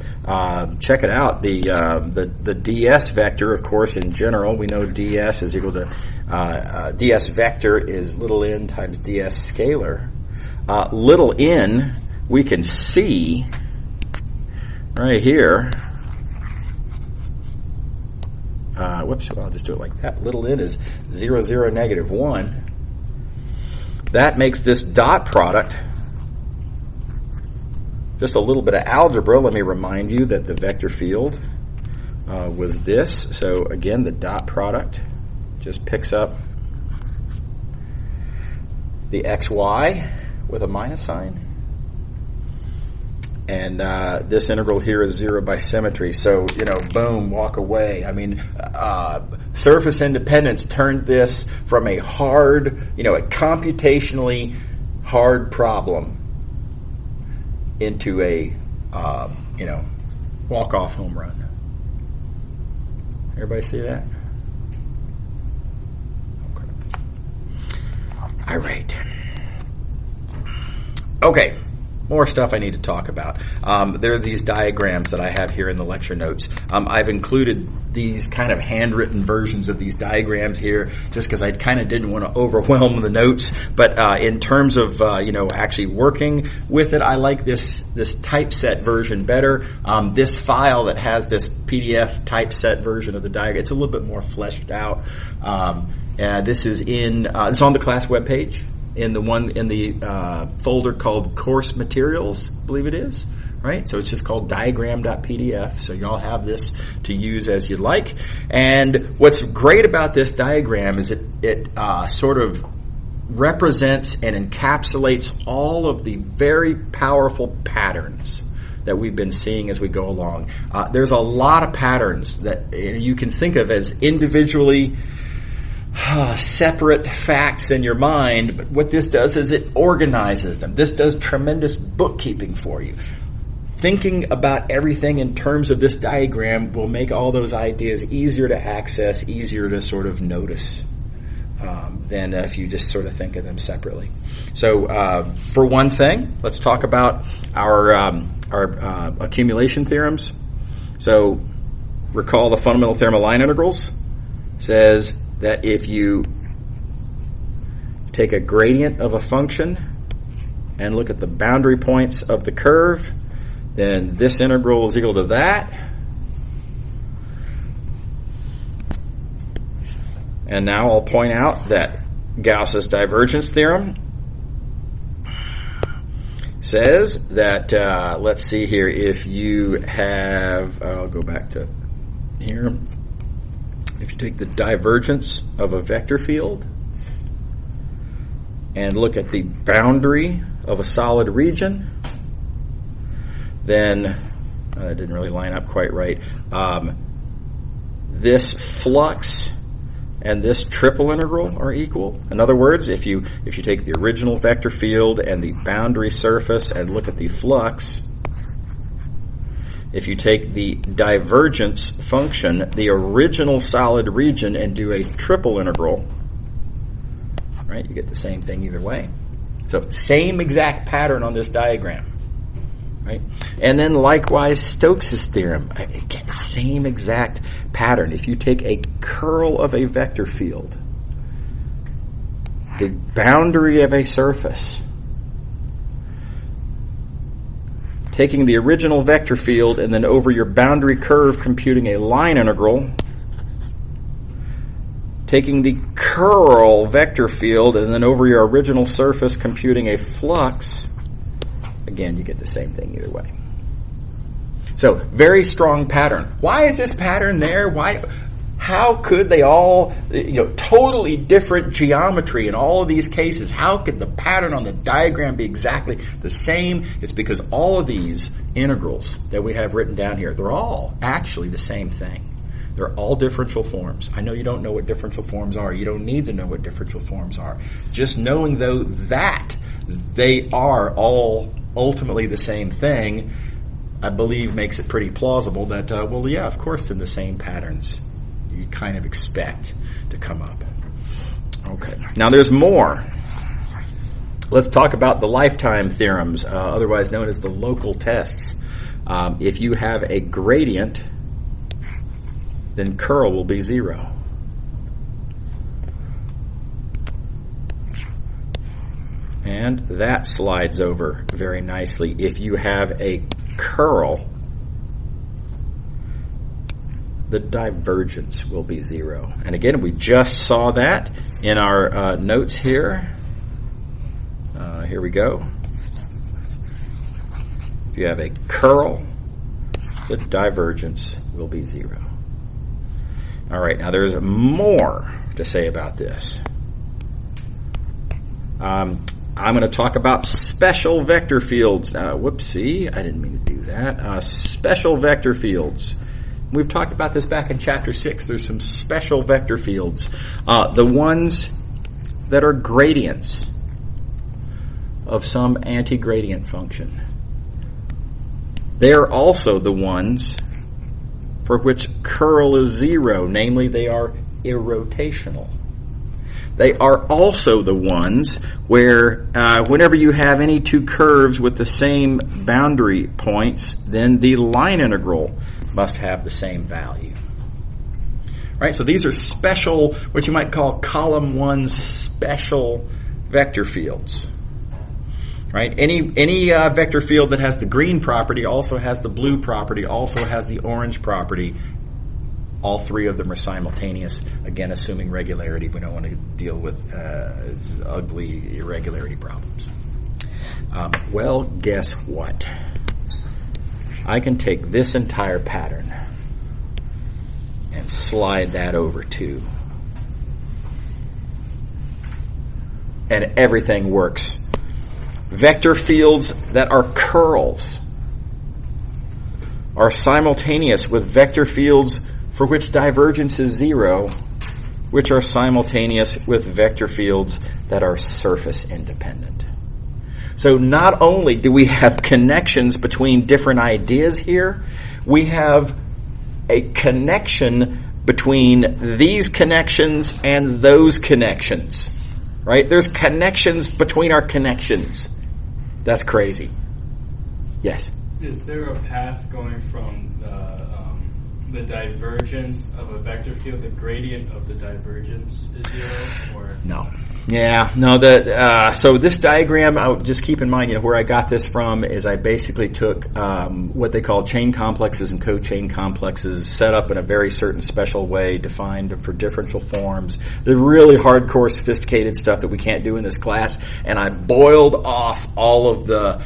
Check it out. The ds vector, of course, in general, we know ds is equal to ds vector is little n times ds scalar. Little n, we can see right here. Whoops, well, I'll just do it like that. Little n is 0, 0, negative 1. That makes this dot product just a little bit of algebra. Let me remind you that the vector field was this. So again, the dot product just picks up the xy with a minus sign. And this integral here is 0 by symmetry. So, boom, walk away. I mean, surface independence turned this from a hard, a computationally hard problem into a, walk-off home run. Everybody see that? Okay. All right. Okay. More stuff I need to talk about. There are these diagrams that I have here in the lecture notes. I've included these kind of handwritten versions of these diagrams here just because I kind of didn't want to overwhelm the notes. But in terms of actually working with it, I like this typeset version better. This file that has this PDF typeset version of the diagram, it's a little bit more fleshed out. This is it's on the class webpage. In the folder called course materials, I believe it is, right? So it's just called diagram.pdf. So y'all have this to use as you like. And what's great about this diagram is it sort of represents and encapsulates all of the very powerful patterns that we've been seeing as we go along. There's a lot of patterns that you can think of as individually separate facts in your mind, but what this does is it organizes them. This does tremendous bookkeeping for you. Thinking about everything in terms of this diagram will make all those ideas easier to access, easier to sort of notice than if you just sort of think of them separately. So, for one thing, let's talk about our accumulation theorems. So, recall the fundamental theorem of line integrals says that if you take a gradient of a function and look at the boundary points of the curve, then this integral is equal to that. And now I'll point out that Gauss's divergence theorem says that, let's see here, if you have, I'll go back to here. If you take the divergence of a vector field and look at the boundary of a solid region, then that didn't really line up quite right. This flux and this triple integral are equal. In other words, if you take the original vector field and the boundary surface and look at the flux, if you take the divergence function, the original solid region, and do a triple integral, right, you get the same thing either way. So same exact pattern on this diagram, right? And then likewise Stokes' theorem, again, same exact pattern. If you take a curl of a vector field, the boundary of a surface, taking the original vector field and then over your boundary curve computing a line integral, taking the curl vector field and then over your original surface computing a flux, again, you get the same thing either way. So, very strong pattern. Why is this pattern there? How could they all, totally different geometry in all of these cases? How could the pattern on the diagram be exactly the same? It's because all of these integrals that we have written down here, they're all actually the same thing. They're all differential forms. I know you don't know what differential forms are. You don't need to know what differential forms are. Just knowing, though, that they are all ultimately the same thing, I believe makes it pretty plausible that, of course, in the same patterns you kind of expect to come up. Okay. Now there's more. Let's talk about the lifetime theorems, otherwise known as the local tests. If you have a gradient, then curl will be 0. And that slides over very nicely. If you have a curl, the divergence will be 0. And again, we just saw that in our notes here. Here we go. If you have a curl, the divergence will be 0. All right, now there's more to say about this. I'm going to talk about special vector fields. Whoopsie, I didn't mean to do that. Special vector fields. We've talked about this back in Chapter 6. There's some special vector fields. The ones that are gradients of some anti-gradient function. They are also the ones for which curl is 0, namely they are irrotational. They are also the ones where whenever you have any two curves with the same boundary points, then the line integral must have the same value. Right? So these are special, what you might call column 1 special vector fields. Right? Any vector field that has the green property also has the blue property, also has the orange property. All three of them are simultaneous, again, assuming regularity. We don't want to deal with ugly irregularity problems. Well, guess what? I can take this entire pattern and slide that over too. And everything works. Vector fields that are curls are simultaneous with vector fields for which divergence is 0, which are simultaneous with vector fields that are surface independent. So not only do we have connections between different ideas here, we have a connection between these connections and those connections. Right? There's connections between our connections. That's crazy. Yes? Is there a path going from the divergence of a vector field, the gradient of the divergence is 0, or no? Yeah, no. So this diagram, just keep in mind, where I got this from is I basically took what they call chain complexes and co-chain complexes, set up in a very certain special way, defined for differential forms. The really hardcore, sophisticated stuff that we can't do in this class, and I boiled off all of the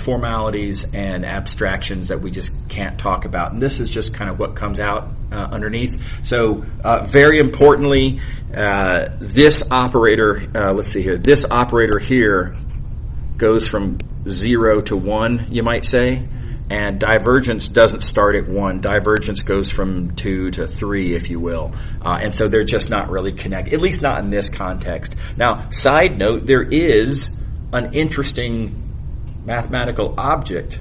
formalities and abstractions that we just can't talk about. And this is just kind of what comes out underneath. So very importantly, this operator, let's see here, this operator here goes from 0 to 1, you might say. And divergence doesn't start at 1. Divergence goes from 2 to 3, if you will. And so they're just not really connected, at least not in this context. Now, side note, there is an interesting mathematical object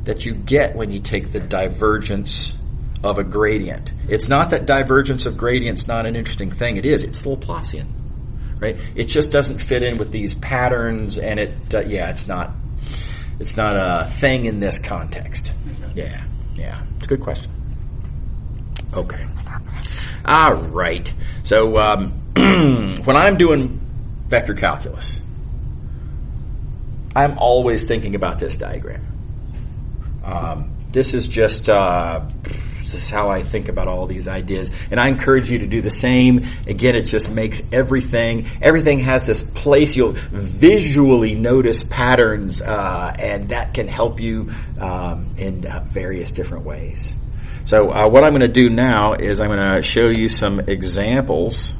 that you get when you take the divergence of a gradient. It's not that divergence of gradient's not an interesting thing. It is. It's the Laplacian, right? It just doesn't fit in with these patterns, and it's not a thing in this context. Yeah. It's a good question. Okay. All right. So when I'm doing vector calculus, I'm always thinking about this diagram. This is just this is how I think about all these ideas, and I encourage you to do the same. Again, it just makes everything has this place. You'll visually notice patterns, and that can help you in various different ways. So what I'm going to do now is I'm going to show you some examples.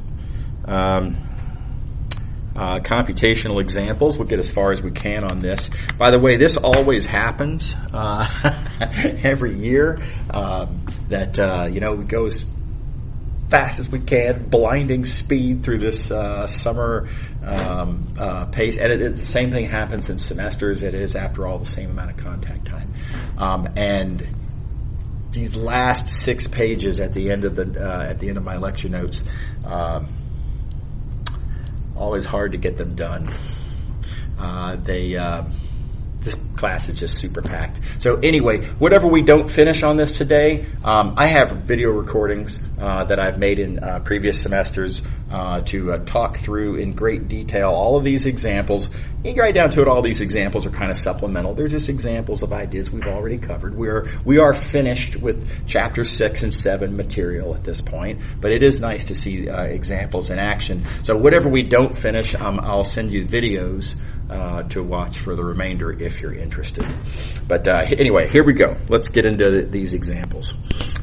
Computational examples. We'll get as far as we can on this. By the way, this always happens every year. We go as fast as we can, blinding speed through this summer pace. And the same thing happens in semesters. It is, after all, the same amount of contact time. And these last 6 pages at the end of my lecture notes. Always hard to get them done. This class is just super packed. So anyway, whatever we don't finish on this today, I have video recordings that I've made in previous semesters to talk through in great detail all of these examples. You get right down to it, all these examples are kind of supplemental. They're just examples of ideas we've already covered. We are finished with chapter 6 and 7 material at this point, but it is nice to see examples in action. So whatever we don't finish, I'll send you videos to watch for the remainder if you're interested. But anyway, here we go. Let's get into these examples.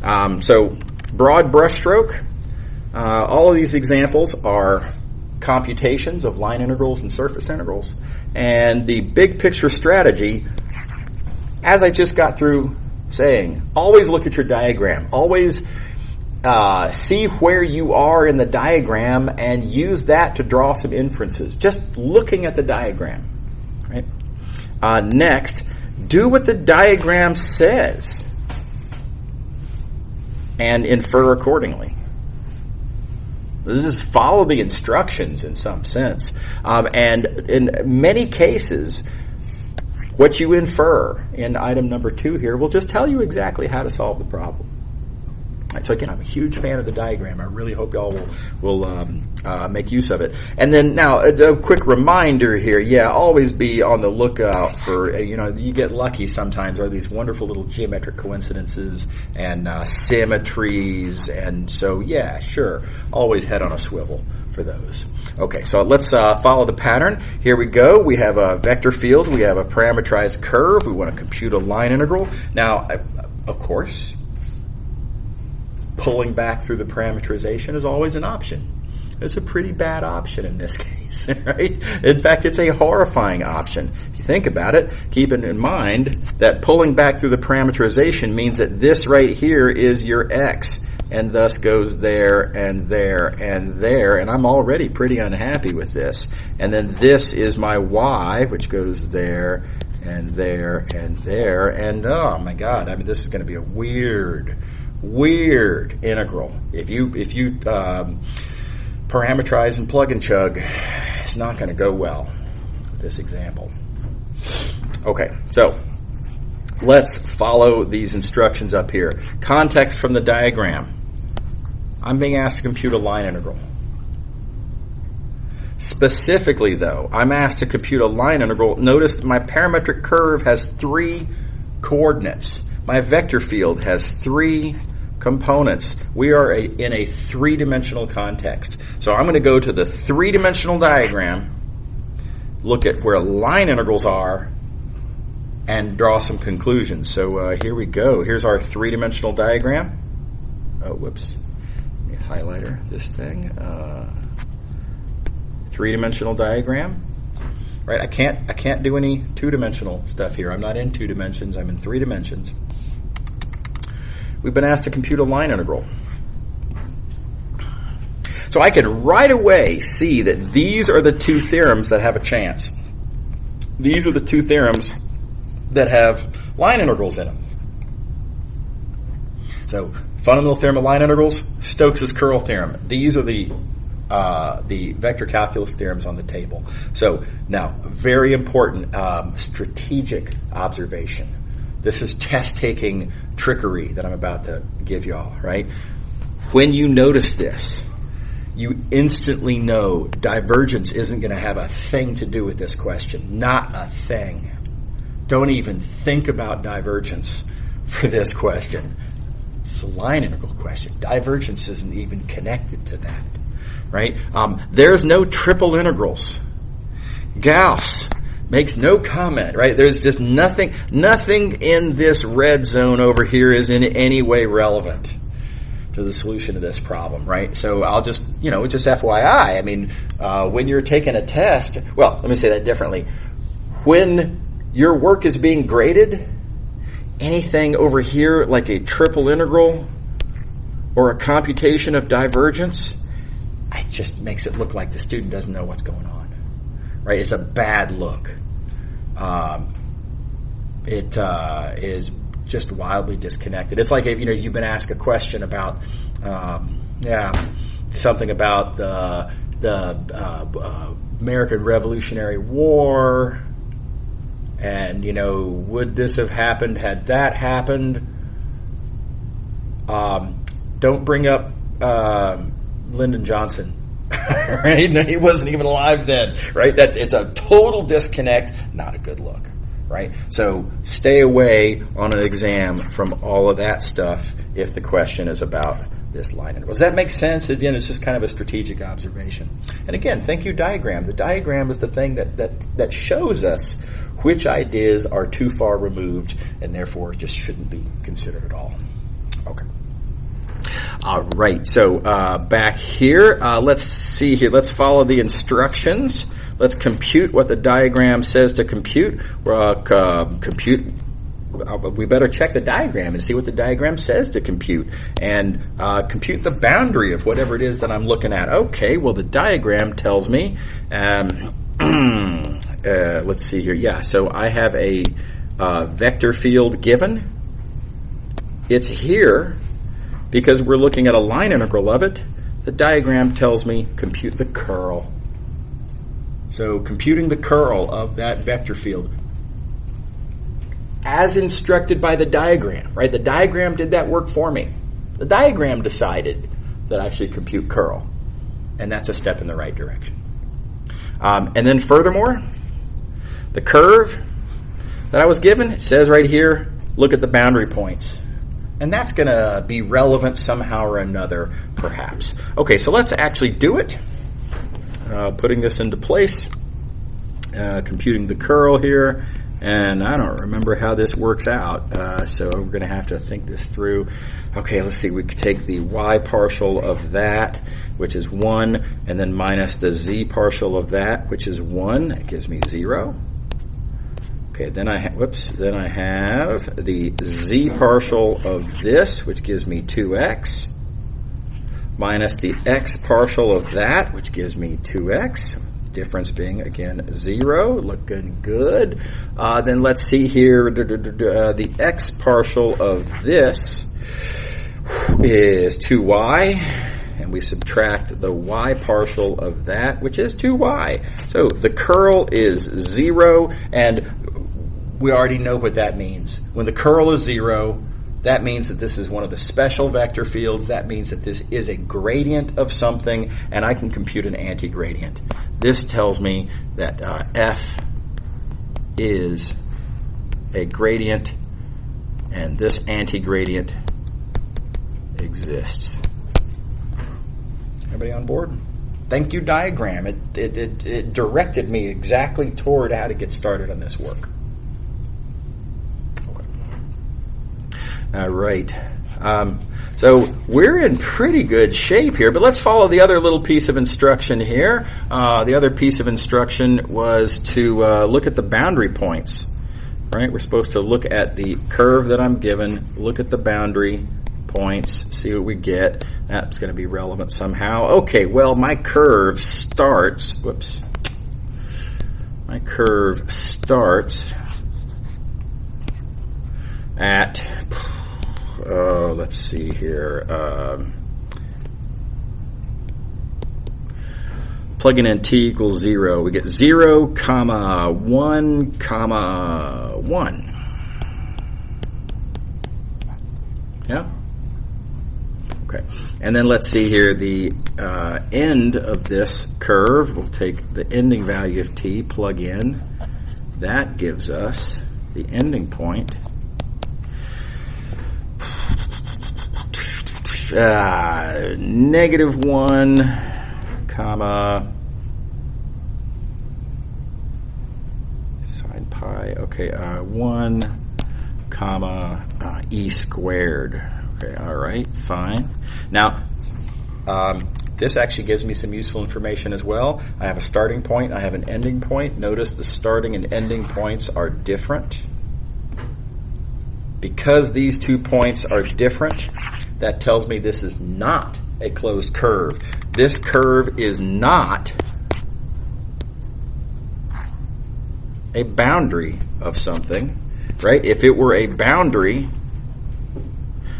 So broad brushstroke. All of these examples are computations of line integrals and surface integrals. And the big picture strategy, as I just got through saying, always look at your diagram. Always see where you are in the diagram and use that to draw some inferences. Just looking at the diagram. Right? Next, do what the diagram says and infer accordingly. Just follow the instructions in some sense. And in many cases, what you infer in item number 2 here will just tell you exactly how to solve the problem. Right, so again, I'm a huge fan of the diagram. I really hope y'all will make use of it. And then now, a quick reminder here. Yeah, always be on the lookout for, you get lucky sometimes. Are these wonderful little geometric coincidences and symmetries. And so, yeah, sure. Always head on a swivel for those. Okay, so let's follow the pattern. Here we go. We have a vector field. We have a parametrized curve. We want to compute a line integral. Now, of course, pulling back through the parameterization is always an option. It's a pretty bad option in this case, right? In fact, it's a horrifying option. If you think about it, keeping in mind that pulling back through the parameterization means that this right here is your x, and thus goes there and there and there, and I'm already pretty unhappy with this. And then this is my y, which goes there and there and there, and oh my god, I mean, this is going to be a weird integral. If you parameterize and plug and chug, it's not going to go well with this example. Okay, so let's follow these instructions up here. Context from the diagram. I'm being asked to compute a line integral. Specifically, though, I'm asked to compute a line integral. Notice my parametric curve has 3 coordinates. My vector field has 3 components. We are in a 3-dimensional context. So I'm going to go to the 3-dimensional diagram, look at where line integrals are, and draw some conclusions. So here we go. Here's our 3-dimensional diagram. Oh, whoops. Let me highlighter this thing. 3-dimensional diagram. Right? I can't do any 2-dimensional stuff here. I'm not in 2 dimensions. I'm in 3 dimensions. We've been asked to compute a line integral. So I can right away see that these are the 2 theorems that have a chance. These are the 2 theorems that have line integrals in them. So fundamental theorem of line integrals, Stokes' curl theorem. These are the vector calculus theorems on the table. So now, very important strategic observation. This is test-taking trickery that I'm about to give y'all, right? When you notice this, you instantly know divergence isn't going to have a thing to do with this question. Not a thing. Don't even think about divergence for this question. It's a line integral question. Divergence isn't even connected to that, right? There's no triple integrals. Gauss makes no comment, right? There's just nothing in this red zone over here is in any way relevant to the solution of this problem, right? So I'll just, just FYI, I mean, when you're taking a test, well, let me say that differently. When your work is being graded, anything over here like a triple integral or a computation of divergence, it just makes it look like the student doesn't know what's going on, right? It's a bad look. It is just wildly disconnected. It's like if you've been asked a question about something about the the American Revolutionary War, and would this have happened had that happened? Don't bring up Lyndon Johnson. Right? He wasn't even alive then, right? That it's a total disconnect, not a good look, right? So stay away on an exam from all of that stuff if the question is about this line interval. Does that make sense? Again, it's just kind of a strategic observation. And again, thank you, diagram. The diagram is the thing that shows us which ideas are too far removed and therefore just shouldn't be considered at all. Okay. All right, so back here, let's see here. Let's follow the instructions. Let's compute what the diagram says to compute. We better check the diagram and see what the diagram says to compute, and compute the boundary of whatever it is that I'm looking at. Okay, well, the diagram tells me, let's see here. Yeah, so I have a vector field given. It's here. Because we're looking at a line integral of it, the diagram tells me compute the curl. So computing the curl of that vector field as instructed by the diagram, right? The diagram did that work for me. The diagram decided that I should compute curl. And that's a step in the right direction. And then furthermore, the curve that I was given, it says right here, look at the boundary points. And that's going to be relevant somehow or another, perhaps. Okay, so let's actually do it. Putting this into place. Computing the curl here. And I don't remember how this works out. So we're going to have to think this through. Okay, let's see. We could take the y partial of that, which is 1, and then minus the z partial of that, which is 1. That gives me 0. Okay, then I have the z partial of this, which gives me 2x, minus the x partial of that, which gives me 2x. Difference being, again, 0. Looking good. Then let's see here. The x partial of this is 2y. And we subtract the y partial of that, which is 2y. So the curl is 0, and we already know what that means. When the curl is 0, that means that this is one of the special vector fields. That means that this is a gradient of something, and I can compute an anti-gradient. This tells me that f is a gradient, and this anti-gradient exists. Everybody on board? Thank you, diagram. It directed me exactly toward how to get started on this work. All right. So we're in pretty good shape here, but let's follow the other little piece of instruction here. The other piece of instruction was to look at the boundary points. Right? We're supposed to look at the curve that I'm given, look at the boundary points, see what we get. That's going to be relevant somehow. Okay, well, my curve starts, at, let's see here, plugging in t equals 0, we get 0, 1, 1. Yeah? Okay. And then let's see here, the end of this curve, we'll take the ending value of t, plug in. That gives us the ending point. -1, sine pi, okay, 1, e squared. Okay, all right, fine. Now, this actually gives me some useful information as well. I have a starting point, I have an ending point. Notice the starting and ending points are different. Because these 2 points are different, that tells me this is not a closed curve. This curve is not a boundary of something, right? If it were a boundary,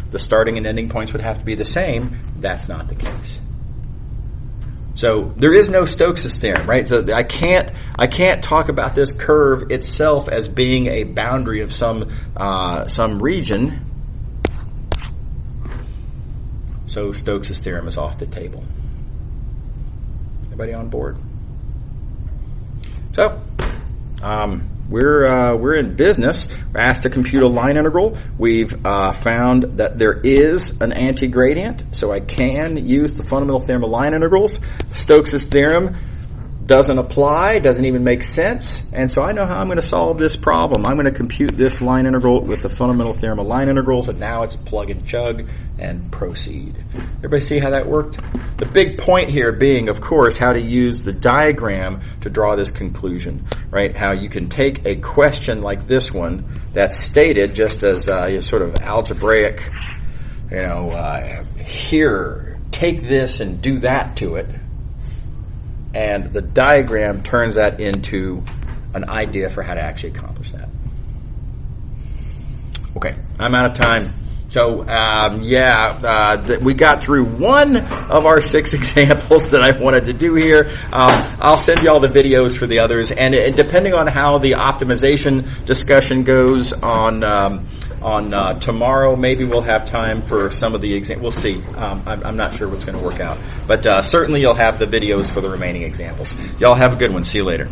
the starting and ending points would have to be the same. That's not the case. So there is no Stokes' theorem, right? So I can't talk about this curve itself as being a boundary of some region. So Stokes' theorem is off the table. Everybody on board? So we're in business. We're asked to compute a line integral. We've found that there is an anti-gradient, so I can use the fundamental theorem of line integrals. Stokes' theorem doesn't apply, doesn't even make sense, and so I know how I'm going to solve this problem. I'm going to compute this line integral with the fundamental theorem of line integrals, and now it's plug and chug and proceed. Everybody see how that worked? The big point here being, of course, how to use the diagram to draw this conclusion, right? How you can take a question like this one that's stated just as a sort of algebraic, here, take this and do that to it. And the diagram turns that into an idea for how to actually accomplish that. Okay, I'm out of time. So, we got through one of our 6 examples that I wanted to do here. I'll send you all the videos for the others, and depending on how the optimization discussion goes on tomorrow, maybe we'll have time for some of the examples. We'll see. I'm not sure what's going to work out, but certainly you'll have the videos for the remaining examples. Y'all have a good one. See you later.